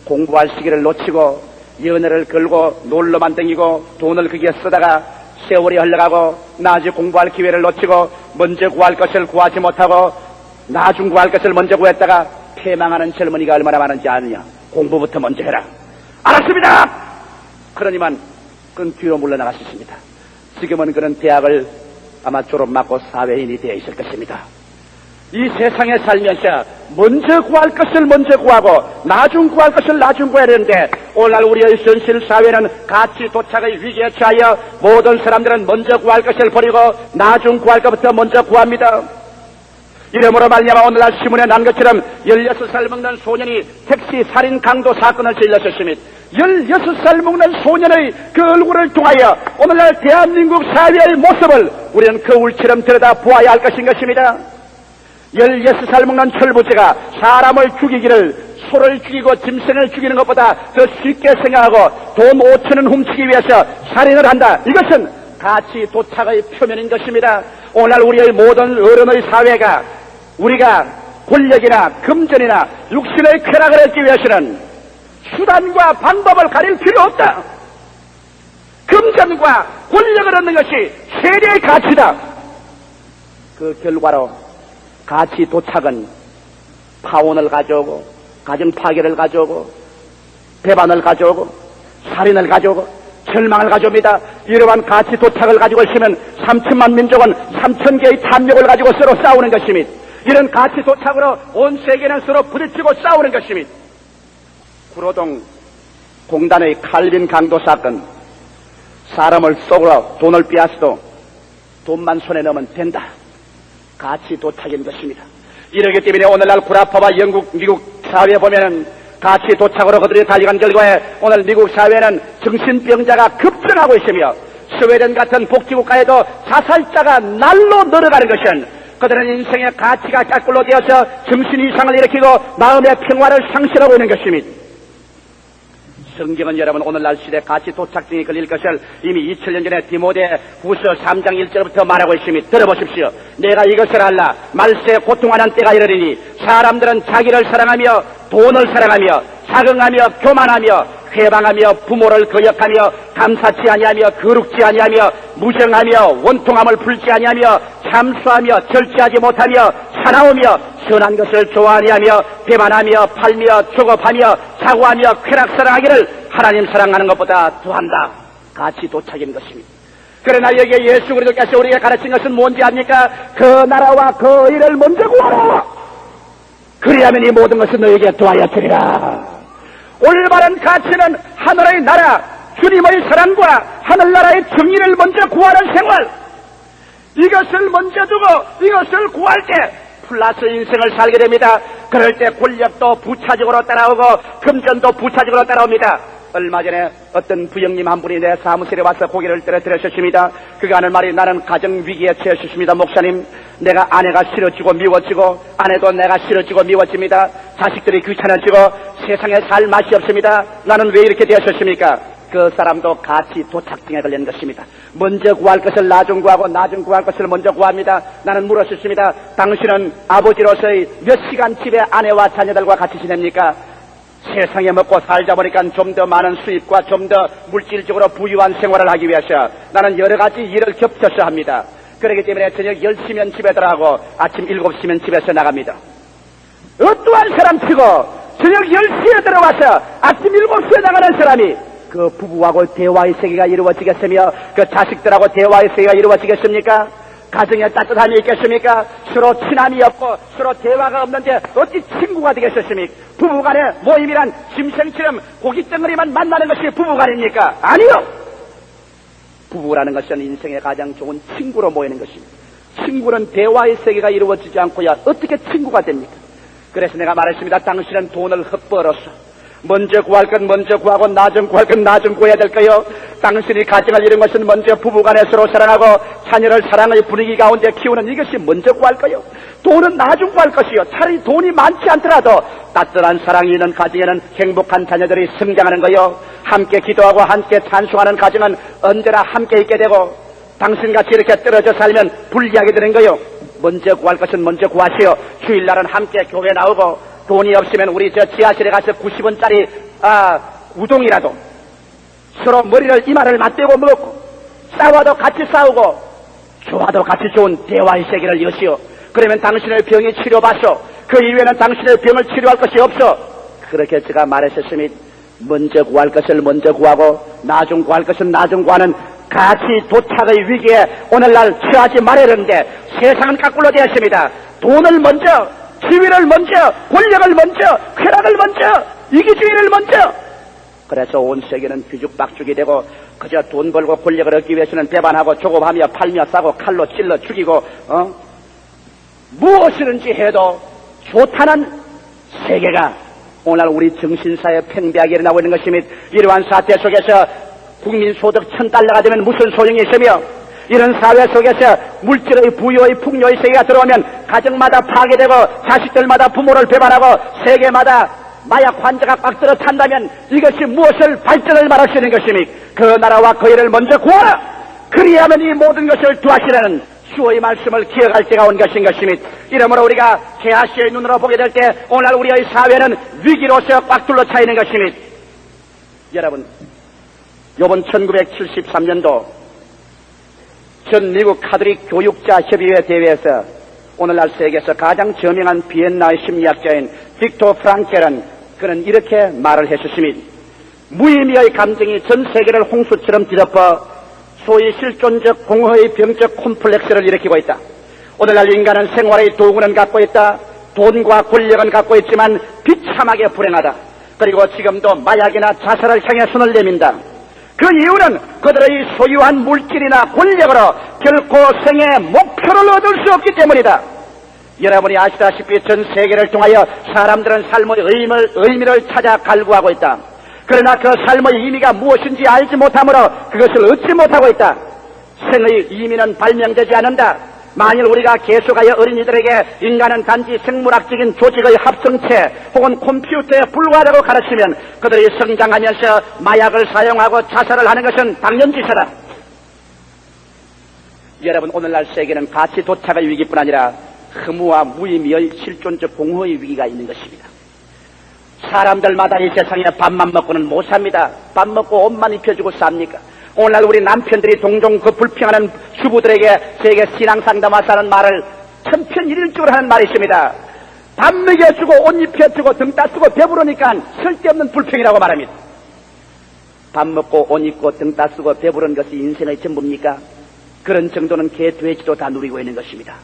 S2: 공부할 시기를 놓치고 연애를 걸고 놀러만 댕기고 돈을 거기에 쓰다가 세월이 흘러가고 나중에 공부할 기회를 놓치고 먼저 구할 것을 구하지 못하고 나중 구할 것을 먼저 구했다가 패망하는 젊은이가 얼마나 많은지 아느냐. 공부부터 먼저 해라. 알았습니다. 그러니만 그는 뒤로 물러나갈 수 있습니다. 지금은 그는 대학을 아마 졸업받고 사회인이 되어 있을 것입니다. 이 세상에 살면서 먼저 구할 것을 먼저 구하고 나중 구할 것을 나중 구해야 되는데 오늘날 우리의 현실 사회는 가치 도착의 위기에 처하여 모든 사람들은 먼저 구할 것을 버리고 나중 구할 것부터 먼저 구합니다. 이러므로 말미암아 오늘날 신문에 난 것처럼 16살 먹는 소년이 택시 살인 강도 사건을 일으켰습니다. 16살 먹는 소년의 그 얼굴을 통하여 오늘날 대한민국 사회의 모습을 우리는 거울처럼 들여다 보아야 할 것인 것입니다. 16살 먹는 철부지가 사람을 죽이기를 소를 죽이고 짐승을 죽이는 것보다 더 쉽게 생각하고 돈 5천원 훔치기 위해서 살인을 한다. 이것은 가치 도착의 표면인 것입니다. 오늘날 우리의 모든 어른의 사회가 우리가 권력이나 금전이나 육신의 쾌락을 얻기 위해서는 수단과 방법을 가릴 필요 없다. 금전과 권력을 얻는 것이 최대의 가치다. 그 결과로 가치 도착은 파혼을 가져오고 가정 파괴를 가져오고 배반을 가져오고 살인을 가져오고 절망을 가져옵니다. 이러한 가치 도착을 가지고 있으면 3천만 민족은 3,000개의 탐욕을 가지고 서로 싸우는 것입니다. 이런 가치 도착으로 온 세계는 서로 부딪히고 싸우는 것입니다. 구로동 공단의 칼빈 강도 사건, 사람을 속으로 돈을 빼앗아도 돈만 손에 넣으면 된다. 가치 도착인 것입니다. 이러기 때문에 오늘날 구라파와 영국, 미국 사회에 보면은 가치 도착으로 그들이 달려간 결과에 오늘 미국 사회는 정신병자가 급증하고 있으며 스웨덴 같은 복지국가에도 자살자가 날로 늘어가는 것은 그들은 인생의 가치가 깎굴로 되어서 정신 이상을 일으키고 마음의 평화를 상실하고 있는 것입니다. 성경은 여러분 오늘날 시대 가치 도착증이 걸릴 것을 이미 2000년 전에 디모데 후서 3장 1절부터 말하고 있습니다. 들어보십시오. 내가 이것을 알라. 말세에 고통하는 때가 이르리니 사람들은 자기를 사랑하며 돈을 사랑하며 자긍하며 교만하며 회방하며 부모를 거역하며 감사치 아니하며 거룩지 아니하며 무정하며 원통함을 풀지 아니하며 참수하며 절제하지 못하며 사나우며 선한 것을 좋아하니하며 배반하며 팔며 조급하며 자고하며 쾌락사랑하기를 하나님 사랑하는 것보다 더한다. 가치 도착인 것입니다. 그러나 여기에 예수 그리스도께서 우리에게 가르친 것은 뭔지 압니까? 그 나라와 그 일을 먼저 구하라. 그리하면 이 모든 것은 너에게 더하여 주리라. 올바른 가치는 하늘의 나라, 주님의 사랑과 하늘나라의 정의를 먼저 구하는 생활. 이것을 먼저 두고 이것을 구할 때 플러스 인생을 살게 됩니다. 그럴 때 권력도 부차적으로 따라오고 금전도 부차적으로 따라옵니다. 얼마 전에 어떤 부형님 한 분이 내 사무실에 와서 고개를 떨어뜨렸습니다. 그가 하는 말이 나는 가정위기에 처했습니다. 목사님, 내가 아내가 싫어지고 미워지고 아내도 내가 싫어지고 미워집니다. 자식들이 귀찮아지고 세상에 살 맛이 없습니다. 나는 왜 이렇게 되었습니까? 그 사람도 가치 도착증에 걸린 것입니다. 먼저 구할 것을 나중 구하고 나중 구할 것을 먼저 구합니다. 나는 물었습니다. 당신은 아버지로서의 몇 시간 집에 아내와 자녀들과 같이 지냅니까? 세상에 먹고 살다 보니까 좀 더 많은 수입과 좀 더 물질적으로 부유한 생활을 하기 위해서 나는 여러 가지 일을 겹쳐서 합니다. 그렇기 때문에 저녁 10시면 집에 들어가고 아침 7시면 집에서 나갑니다. 어떠한 사람치고 저녁 10시에 들어와서 아침 7시에 나가는 사람이 그 부부하고 대화의 세계가 이루어지겠으며 그 자식들하고 대화의 세계가 이루어지겠습니까? 가정에 따뜻함이 있겠습니까? 서로 친함이 없고 서로 대화가 없는데 어찌 친구가 되겠습니까? 부부간의 모임이란 짐승처럼 고깃덩어리만 만나는 것이 부부간입니까? 아니요! 부부라는 것은 인생의 가장 좋은 친구로 모이는 것입니다. 친구는 대화의 세계가 이루어지지 않고야 어떻게 친구가 됩니까? 그래서 내가 말했습니다. 당신은 돈을 헛벌어서 먼저 구할 건 먼저 구하고 나중 구할 건 나중 구해야 될 거요. 당신이 가정을 이룬 것은 먼저 부부간에 서로 사랑하고 자녀를 사랑의 분위기 가운데 키우는 이것이 먼저 구할 거요. 돈은 나중 구할 것이요. 차라리 돈이 많지 않더라도 따뜻한 사랑이 있는 가정에는 행복한 자녀들이 성장하는 거요. 함께 기도하고 함께 찬송하는 가정은 언제나 함께 있게 되고 당신같이 이렇게 떨어져 살면 불리하게 되는 거요. 먼저 구할 것은 먼저 구하시오. 주일날은 함께 교회 나오고 돈이 없으면 우리 저 지하실에 가서 90원짜리 우동이라도 서로 머리를 이마를 맞대고 먹고 싸워도 같이 싸우고 좋아도 같이 좋은 대화의 세계를 여시오. 그러면 당신의 병이 치료받소. 그 이후에는 당신의 병을 치료할 것이 없어. 그렇게 제가 말했었으니 먼저 구할 것을 먼저 구하고 나중 구할 것은 나중 구하는 가치 도착의 위기에 오늘날 처하지 말아야하는데 세상은 거꾸로 되었습니다. 돈을 먼저, 지위를 먼저, 권력을 먼저, 쾌락을 먼저, 이기주의를 먼저. 그래서 온 세계는 뒤죽박죽이 되고 그저 돈 벌고 권력을 얻기 위해서는 배반하고 조급하며 팔며 싸고 칼로 찔러 죽이고 무엇이든지 해도 좋다는 세계가 오늘 우리 정신사에 팽배하게 일어나고 있는 것이며 이러한 사태 속에서 국민소득 1000달러가 되면 무슨 소용이 있으며 이런 사회 속에서 물질의 부유의 풍요의 세계가 들어오면 가정마다 파괴되고 자식들마다 부모를 배반하고 세계마다 마약 환자가 꽉 들어 찬다면 이것이 무엇을 발전을 말할 수 있는 것이니 그 나라와 그 일을 먼저 구하라. 그리하면 이 모든 것을 두하시라는 주의 말씀을 기억할 때가 온 것인 것이니 이러므로 우리가 개아시의 눈으로 보게 될 때 오늘 우리의 사회는 위기로서 꽉 둘러차 있는 것이니 여러분 이번 1973년도 전 미국 카톨릭 교육자 협의회 대회에서 오늘날 세계에서 가장 저명한 비엔나의 심리학자인 빅토 프랑켈은 그는 이렇게 말을 했었습니다. 무의미의 감정이 전 세계를 홍수처럼 뒤덮어 소위 실존적 공허의 병적 콤플렉스를 일으키고 있다. 오늘날 인간은 생활의 도구는 갖고 있다. 돈과 권력은 갖고 있지만 비참하게 불행하다. 그리고 지금도 마약이나 자살을 향해 손을 내민다. 그 이유는 그들의 소유한 물질이나 권력으로 결코 생의 목표를 얻을 수 없기 때문이다. 여러분이 아시다시피 전 세계를 통하여 사람들은 삶의 의미를 찾아 갈구하고 있다. 그러나 그 삶의 의미가 무엇인지 알지 못하므로 그것을 얻지 못하고 있다. 생의 의미는 발명되지 않는다. 만일 우리가 계속하여 어린이들에게 인간은 단지 생물학적인 조직의 합성체 혹은 컴퓨터에 불과하다고 가르치면 그들이 성장하면서 마약을 사용하고 자살을 하는 것은 당연지사다. 여러분 오늘날 세계는 가치 도착의 위기뿐 아니라 허무와 무의미의 실존적 공허의 위기가 있는 것입니다. 사람들마다 이 세상에 밥만 먹고는 못 삽니다. 밥 먹고 옷만 입혀주고 삽니까? 오늘날 우리 남편들이 종종 그 불평하는 주부들에게 저에게 신앙상담하서 하는 말을 천편일률적으로 하는 말이 있습니다. 밥 먹여주고 옷 입혀주고 등 따쓰고 배부르니까 쓸데없는 불평이라고 말합니다. 밥 먹고 옷 입고 등 따쓰고 배부른 것이 인생의 전부입니까? 그런 정도는 개, 돼지도 다 누리고 있는 것입니다.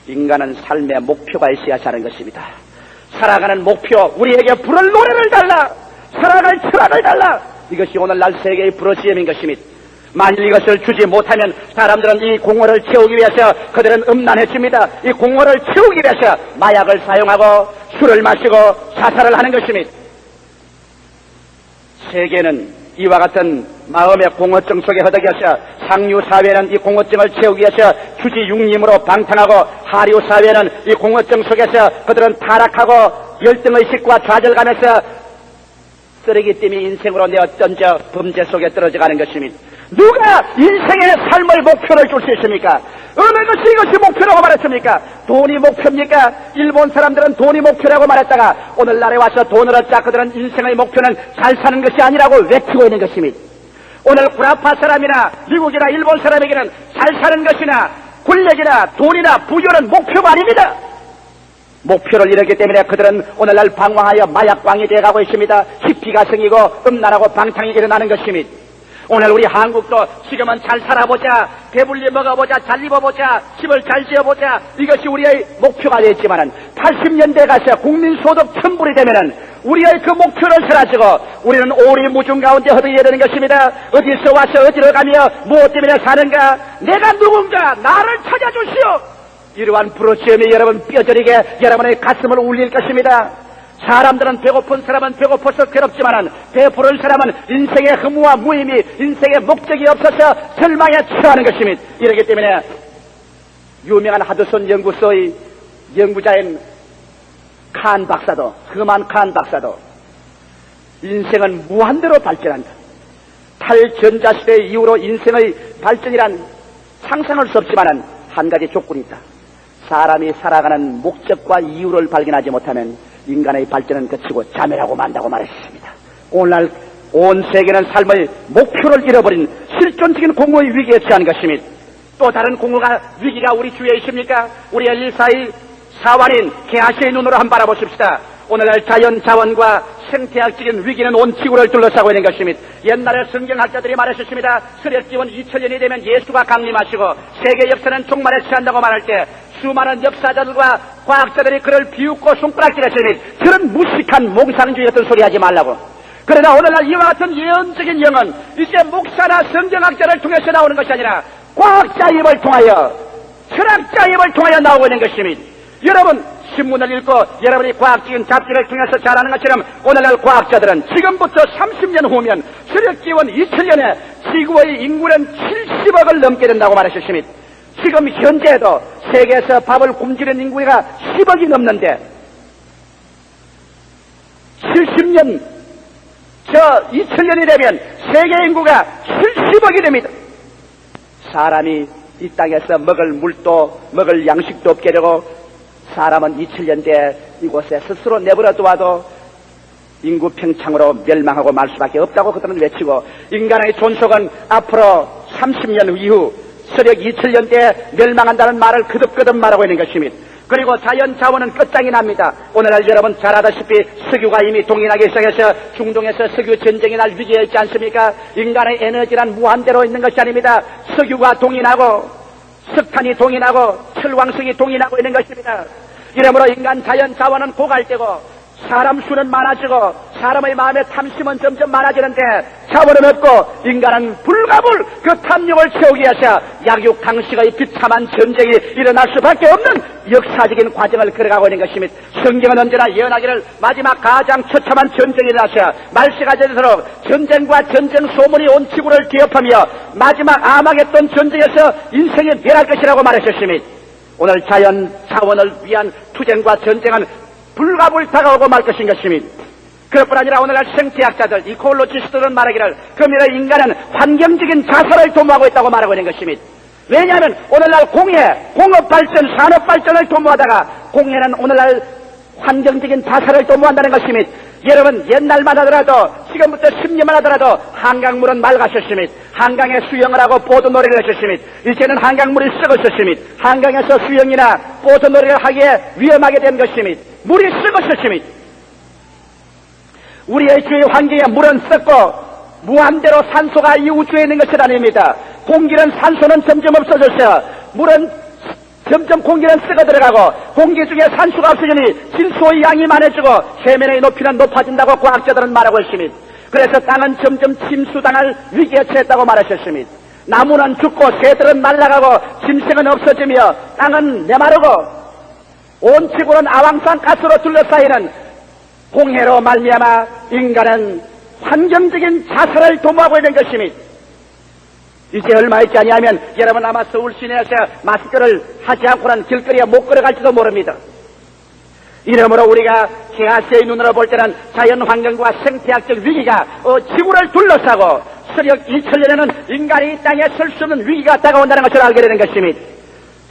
S2: 인간은 삶의 목표가 있어야 사는 것입니다. 살아가는 목표, 우리에게 부를 노래를 달라, 살아갈 철학을 달라. 이것이 오늘날 세계의 부르짖음인 것입니다. 만일 이것을 주지 못하면 사람들은 이 공허를 채우기 위해서 그들은 음란해집니다. 이 공허를 채우기 위해서 마약을 사용하고 술을 마시고 자살을 하는 것입니다. 세계는 이와 같은 마음의 공허증 속에 허덕여서 상류사회는 이 공허증을 채우기 위해서 주지육림으로 방탕하고 하류사회는 이 공허증 속에서 그들은 타락하고 열등의식과 좌절감에서 쓰레기띠이 인생으로 내어 던져 범죄 속에 떨어져가는 것입니다. 누가 인생의 삶의 목표를 줄 수 있습니까? 어느 것이 이것이 목표라고 말했습니까? 돈이 목표입니까? 일본 사람들은 돈이 목표라고 말했다가 오늘날에 와서 돈을 얻자 그들은 인생의 목표는 잘 사는 것이 아니라고 외치고 있는 것입니다. 오늘 구라파 사람이나 미국이나 일본 사람에게는 잘 사는 것이나 권력이나 돈이나 부여는 목표가 아닙니다. 목표를 이뤘기 때문에 그들은 오늘날 방황하여 마약광이 되어가고 있습니다. 히피가 생기고 음란하고 방탕이 일어나는 것입니다. 오늘 우리 한국도 지금은 잘 살아보자, 배불리 먹어보자, 잘 입어보자, 집을 잘 지어보자, 이것이 우리의 목표가 되었지만은 80년대 가서 국민소득 1000불이 되면은 우리의 그 목표를 사라지고 우리는 오리무중 가운데 허덕여야 되는 것입니다. 어디서 와서 어디로 가며 무엇 때문에 사는가? 내가 누군가 나를 찾아주시오. 이러한 부르짖음이 여러분 뼈저리게 여러분의 가슴을 울릴 것입니다. 사람들은 배고픈 사람은 배고파서 괴롭지만은 배부른 사람은 인생의 허무와 무의미, 인생의 목적이 없어서 절망에 처하는 것입니다. 이렇기 때문에 유명한 하드슨 연구소의 연구자인 칸 박사도, 험한 칸 박사도 인생은 무한대로 발전한다. 탈전자시대 이후로 인생의 발전이란 상상할 수 없지만은 한 가지 조건이 있다. 사람이 살아가는 목적과 이유를 발견하지 못하면 인간의 발전은 그치고 자멸하고 만다고 말했습니다. 오늘날 온 세계는 삶의 목표를 잃어버린 실존적인 공허의 위기에 처한 것입니다. 또 다른 공허가 위기가 우리 주위에 있습니까? 우리의 일사의 사원인 개아시의 눈으로 한번 바라보십시다. 오늘날 자연 자원과 생태학적인 위기는 온 지구를 둘러싸고 있는 것입니다. 옛날에 성경학자들이 말하셨습니다. 세력기원 2000년이 되면 예수가 강림하시고 세계 역사는 종말에 처한다고 말할 때 수많은 역사자들과 과학자들이 그를 비웃고 손가락질했으니 그런 무식한 몽상주의 같은 소리 하지 말라고. 그러나 오늘날 이와 같은 예언적인 영은 이제 목사나 성경학자를 통해서 나오는 것이 아니라 과학자 입을 통하여, 철학자 입을 통하여 나오고 있는 것입니다. 여러분 신문을 읽고 여러분이 과학적인 잡지를 통해서 잘하는 것처럼 오늘날 과학자들은 지금부터 30년 후면 세력기원 2000년에 지구의 인구는 70억을 넘게 된다고 말하셨습니다. 지금 현재도 세계에서 밥을 굶주리는 인구가 10억이 넘는데 70년 2000년이 되면 세계 인구가 70억이 됩니다. 사람이 이 땅에서 먹을 물도 먹을 양식도 없게 되고 사람은 2000년대 이곳에 스스로 내버려 두어도 인구 평창으로 멸망하고 말 수밖에 없다고 그들은 외치고 인간의 존속은 앞으로 30년 이후 서력 2000년대에 멸망한다는 말을 거듭거듭 말하고 있는 것입니다. 그리고 자연 자원은 끝장이 납니다. 오늘날 여러분 잘 아다시피 석유가 이미 동인하기 시작해서 중동에서 석유 전쟁이 날 위기에 있지 않습니까? 인간의 에너지란 무한대로 있는 것이 아닙니다. 석유가 동인하고 석탄이 동인하고 철왕성이 동인하고 있는 것입니다. 이러므로 인간 자연 자원은 고갈되고 사람 수는 많아지고 사람의 마음의 탐심은 점점 많아지는데 자원은 없고 인간은 불가불 그 탐욕을 채우기 위해서 약육강식의 비참한 전쟁이 일어날 수밖에 없는 역사적인 과정을 걸어가고 있는 것입니다. 성경은 언제나 예언하기를 마지막 가장 처참한 전쟁이 일어나서 말세가 되도록 전쟁과 전쟁 소문이 온 지구를 기업하며 마지막 아마겟돈 전쟁에서 인생이 멸할 것이라고 말하셨습니다. 오늘 자연 자원을 위한 투쟁과 전쟁은 불가불타가 오고 말 것인 것입니다. 그것뿐 아니라 오늘날 생태학자들, 이콜로지스트들은 말하기를 그러므로 인간은 환경적인 자살을 도모하고 있다고 말하고 있는 것입니다. 왜냐하면 오늘날 공업발전, 산업발전을 도모하다가 공해는 오늘날 환경적인 자살을 도모한다는 것입니다. 여러분 옛날만 하더라도 지금부터 10년만 하더라도 한강물은 맑았었습니다. 한강에 수영을 하고 보드놀이를 했었습니다. 이제는 한강물이 썩었었습니다. 한강에서 수영이나 보드놀이를 하기에 위험하게 된 것입니다. 물이 썩었었습니다. 우리의 주위 환경에 물은 썩고 무한대로 산소가 이 우주에 있는 것이 아닙니다. 공기는 산소는 점점 없어져서 물은 점점 공기는 썩어 들어가고 공기 중에 산소가 없어지니 질소의 양이 많아지고 해면의 높이는 높아진다고 과학자들은 말하고 있습니다. 그래서 땅은 점점 침수당할 위기에 처했다고 말하셨습니다. 나무는 죽고 새들은 날아가고 짐승은 없어지며 땅은 메마르고 온 지구는 아황산 가스로 둘러싸이는 공해로 말미암아 인간은 환경적인 자살을 도모하고 있는 것입니다. 이제 얼마 있지 아니하면 여러분 아마 서울 시내에서 마스크를 하지 않고는 길거리에 못 걸어갈지도 모릅니다. 이러므로 우리가 개아시의 눈으로 볼 때는 자연환경과 생태학적 위기가 지구를 둘러싸고 서력 2000년에는 인간이 이 땅에 설 수 없는 위기가 다가온다는 것을 알게 되는 것입니다.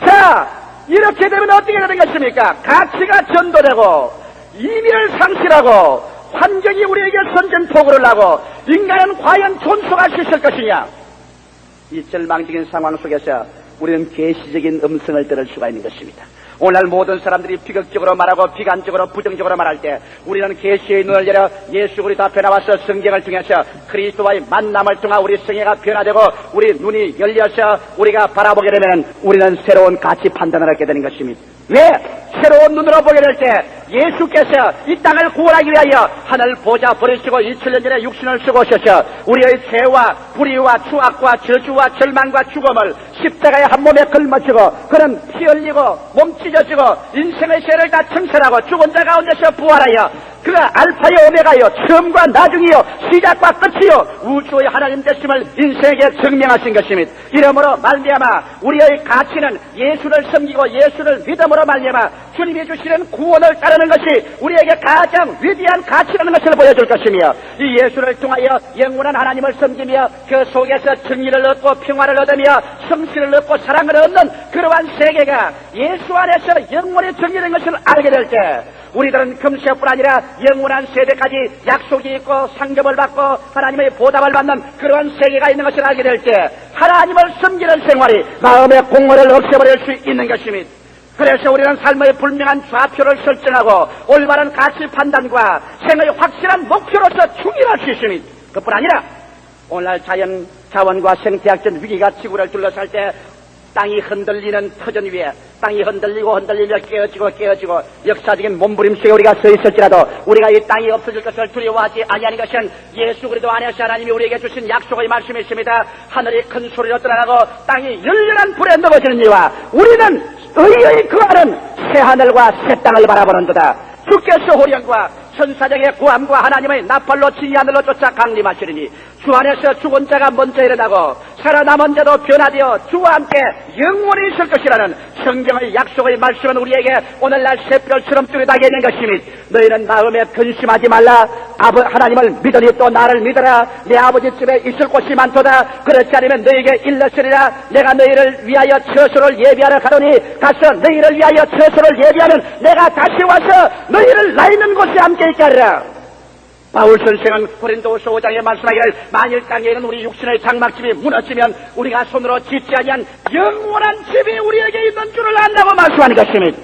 S2: 자, 이렇게 되면 어떻게 되는 것입니까? 가치가 전도되고 의미를 상실하고 환경이 우리에게 선전포고를 하고 인간은 과연 존속할 수 있을 것이냐? 이 절망적인 상황 속에서 우리는 계시적인 음성을 들을 수가 있는 것입니다. 오늘 모든 사람들이 비극적으로 말하고 비관적으로 부정적으로 말할 때 우리는 계시의 눈을 열어 예수 그리스도 앞에 나와서 성경을 통해서 그리스도와의 만남을 통해 우리 성회가 변화되고 우리 눈이 열려서 우리가 바라보게 되면 우리는 새로운 가치 판단을 하게 되는 것입니다. 왜? 새로운 눈으로 보게 될 때 예수께서 이 땅을 구원하기 위하여 하늘 보좌 버리시고 2000년 전에 육신을 쓰고 오셔서 우리의 죄와 불의와 추악과 저주와 절망과 죽음을 십자가에 한 몸에 걸머지고 그는 피 흘리고 몸 찢어지고 인생의 죄를 다 청산하고 죽은 자 가운데서 부활하여 그가 알파요 오메가요 처음과 나중이요 시작과 끝이요 우주의 하나님 되심을 인생에게 증명하신 것입니다. 이러므로 말미암아 우리의 가치는 예수를 섬기고 예수를 믿음으로 말미암아 주님이 주시는 구원을 따르는 것이 우리에게 가장 위대한 가치라는 것을 보여줄 것이며 이 예수를 통하여 영원한 하나님을 섬기며 그 속에서 정의를 얻고 평화를 얻으며 성실을 얻고 사랑을 얻는 그러한 세계가 예수 안에서 영원히 정의된 것을 알게 될 때 우리들은 금세뿐 아니라 영원한 세대까지 약속이 있고 상급을 받고 하나님의 보답을 받는 그러한 세계가 있는 것을 알게 될 때 하나님을 섬기는 생활이 마음의 공허를 없애버릴 수 있는 것입니다. 그래서 우리는 삶의 분명한 좌표를 설정하고 올바른 가치 판단과 생의 확실한 목표로서 충실할 수 있습니다. 그뿐 아니라 오늘날 자원과 생태학적 위기가 지구를 둘러쌀 때 땅이 흔들리는 터전 위에 땅이 흔들리며 깨어지고 역사적인 몸부림속에 우리가 서 있을지라도 우리가 이 땅이 없어질 것을 두려워하지 아니하는 것은 예수 그리스도 안에서 하나님이 우리에게 주신 약속의 말씀이십니다. 하늘이 큰 소리로 떠나고 땅이 열렬한 불에 넘어지는 이와 우리는 의의 그 안은 새 하늘과 새 땅을 바라보는도다. 주께서 호령과 천사장의 구함과 하나님의 나팔로 지휘 하늘로 쫓아 강림하시리니 주 안에서 죽은 자가 먼저 일어나고 살아남은 자도 변화되어 주와 함께 영원히 있을 것이라는 성경의 약속의 말씀은 우리에게 오늘날 새별처럼 뚜렷하게 있는 것이니 너희는 마음에 근심하지 말라. 하나님을 믿으니 또 나를 믿어라. 내 아버지 집에 있을 곳이 많도다. 그렇지 않으면 너희에게 일렀으리라. 내가 너희를 위하여 처소를 예비하러 가노니 가서 너희를 위하여 처소를 예비하면 내가 다시 와서 너희를 나 있는 곳에 함께 있게 하리라. 바울 선생은 고린도후서 5장에 말씀하기를 만일 땅에 있는 우리 육신의 장막집이 무너지면 우리가 손으로 짓지 아니한 영원한 집이 우리에게 있는 줄을 안다고 말씀하는 것입니다.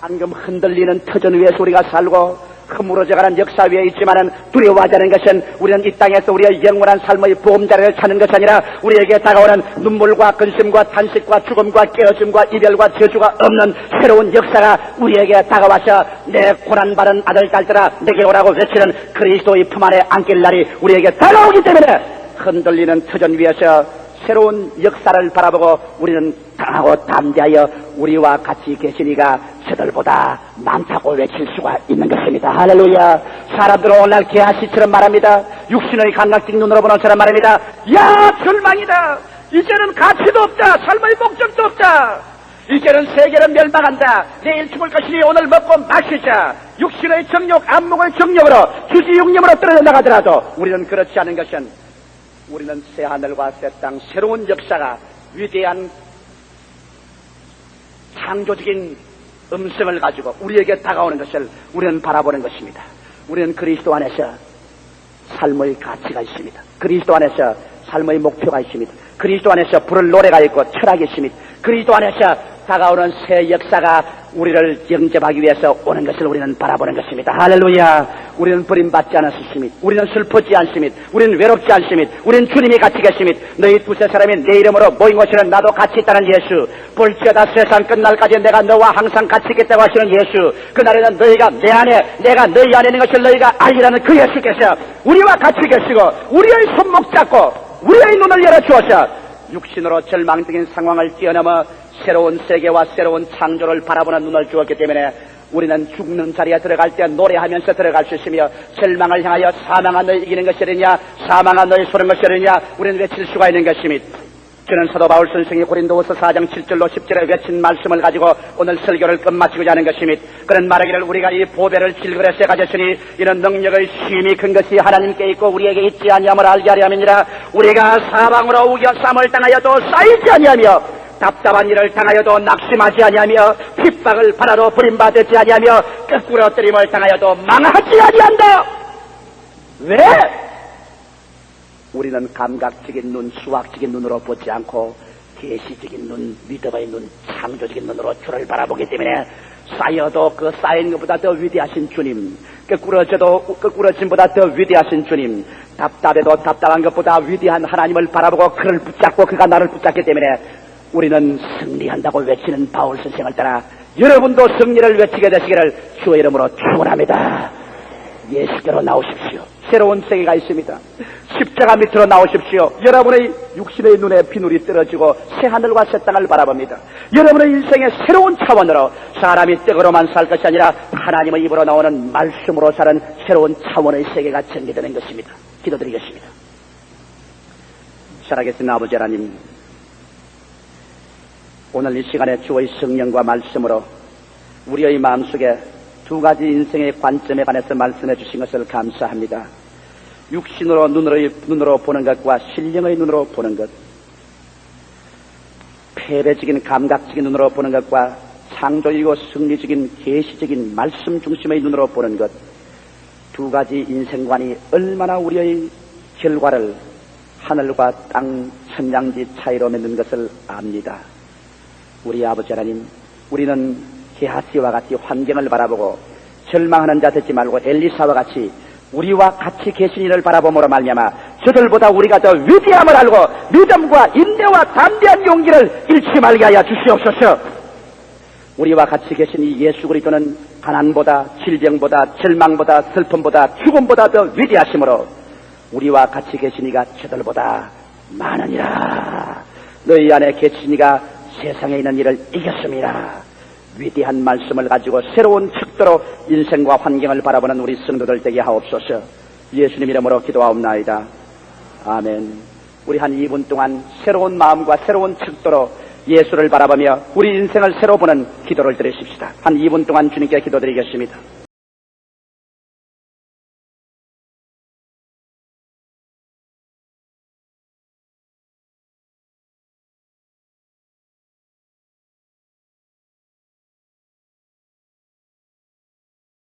S2: 방금 흔들리는 터전 위에서 우리가 살고 허물어져가는 역사 위에 있지만은 두려워하지 않는 것은 우리는 이 땅에서 우리의 영원한 삶의 보험자리를 찾는 것이 아니라 우리에게 다가오는 눈물과 근심과 탄식과 죽음과 깨어짐과 이별과 저주가 없는 새로운 역사가 우리에게 다가와서 내 고난받은 아들 딸들아 내게 오라고 외치는 그리스도의 품 안에 안길 날이 우리에게 다가오기 때문에 흔들리는 터전 위에서 새로운 역사를 바라보고 우리는 강하고 담대하여 우리와 같이 계시니가 저들보다 많다고 외칠 수가 있는 것입니다. 할렐루야. 사람들은 오늘날 개아시처럼 말합니다. 육신의 감각적 눈으로 보는 사람 말합니다. 야, 절망이다. 이제는 가치도 없다. 삶의 목적도 없다. 이제는 세계는 멸망한다. 내일 죽을 것이니 오늘 먹고 마시자. 육신의 정욕, 안목의 정욕으로 주지육념으로 떨어져 나가더라도 우리는 그렇지 않은 것은 우리는 새 하늘과 새 땅, 새로운 역사가 위대한 창조적인 음성을 가지고 우리에게 다가오는 것을 우리는 바라보는 것입니다. 우리는 그리스도 안에서 삶의 가치가 있습니다. 그리스도 안에서 삶의 목표가 있습니다. 그리스도 안에서 부를 노래가 있고 철학이 있습니다. 그리스도 안에서 다가오는 새 역사가 우리를 영접하기 위해서 오는 것을 우리는 바라보는 것입니다. 할렐루야. 우리는 버림받지 않았습니다. 우리는 슬프지 않습니다. 우리는 외롭지 않습니다. 우리는 주님이 같이 계십니다. 너희 두세 사람이 내 이름으로 모인 것이는 나도 같이 있다는 예수. 볼지어다 세상 끝날까지 내가 너와 항상 같이 있겠다고 하시는 예수. 그날에는 너희가 내 안에 내가 너희 안에 있는 것을 너희가 알리라는 그 예수께서 우리와 같이 계시고 우리의 손목 잡고 우리의 눈을 열어주어서 육신으로 절망적인 상황을 뛰어넘어 새로운 세계와 새로운 창조를 바라보는 눈을 주었기 때문에 우리는 죽는 자리에 들어갈 때 노래하면서 들어갈 수 있으며 절망을 향하여 사망아 너희 이기는 것이느냐 사망아 너희 소른 것이느냐 우리는 외칠 수가 있는 것입니다. 저는 사도 바울 선생이 고린도후서 4장 7절로 10절에 외친 말씀을 가지고 오늘 설교를 끝마치고자 하는 것입니다. 그런 말하기를 우리가 이 보배를 질그릇에 가졌으니 이는 능력의 힘이 큰 것이 하나님께 있고 우리에게 있지 아니함을 알게 하려 함이니라. 우리가 사방으로 우겨쌈을 당하여도 쌓이지 아니하며 답답한 일을 당하여도 낙심하지 아니하며 핍박을 받아도 버림받지 아니하며 거꾸로 뜨림을 당하여도 망하지 아니한다. 왜? 우리는 감각적인 눈, 수학적인 눈으로 보지 않고 계시적인 눈, 믿음의 눈, 창조적인 눈으로 주를 바라보기 때문에 쌓여도 그 쌓인 것보다 더 위대하신 주님, 거꾸러져도 거꾸러짐보다 더 위대하신 주님, 답답해도 답답한 것보다 위대한 하나님을 바라보고 그를 붙잡고 그가 나를 붙잡기 때문에 우리는 승리한다고 외치는 바울 선생을 따라 여러분도 승리를 외치게 되시기를 주의 이름으로 축원합니다. 예수께로 나오십시오. 새로운 세계가 있습니다. 십자가 밑으로 나오십시오. 여러분의 육신의 눈에 비늘이 떨어지고 새 하늘과 새 땅을 바라봅니다. 여러분의 인생의 새로운 차원으로 사람이 떡으로만 살 것이 아니라 하나님의 입으로 나오는 말씀으로 사는 새로운 차원의 세계가 전개되는 것입니다. 기도드리겠습니다. 살아계신 아버지 하나님, 오늘 이 시간에 주의 성령과 말씀으로 우리의 마음속에 두 가지 인생의 관점에 관해서 말씀해 주신 것을 감사합니다. 육신으로 눈으로 보는 것과 신령의 눈으로 보는 것, 패배적인 감각적인 눈으로 보는 것과 창조이고 승리적인 계시적인 말씀 중심의 눈으로 보는 것, 두 가지 인생관이 얼마나 우리의 결과를 하늘과 땅 천냥지 차이로 맺는 것을 압니다. 우리 아버지 하나님, 우리는 게하시와 같이 환경을 바라보고 절망하는 자 되지 말고 엘리사와 같이 우리와 같이 계신 이를 바라봄으로 말미암아 저들보다 우리가 더 위대함을 알고 믿음과 인내와 담대한 용기를 잃지 말게 하여 주시옵소서. 우리와 같이 계신 이 예수 그리스도는 가난보다 질병보다 절망보다 슬픔보다 죽음보다 더 위대하심으로 우리와 같이 계신 이가 저들보다 많으니라. 너희 안에 계신 이가 세상에 있는 일을 이겼습니다. 위대한 말씀을 가지고 새로운 척도로 인생과 환경을 바라보는 우리 성도들 되게 하옵소서. 예수님 이름으로 기도하옵나이다. 아멘. 우리 한 2분 동안 새로운 마음과 새로운 척도로 예수를 바라보며 우리 인생을 새로 보는 기도를 드리십시다. 한 2분 동안 주님께 기도드리겠습니다.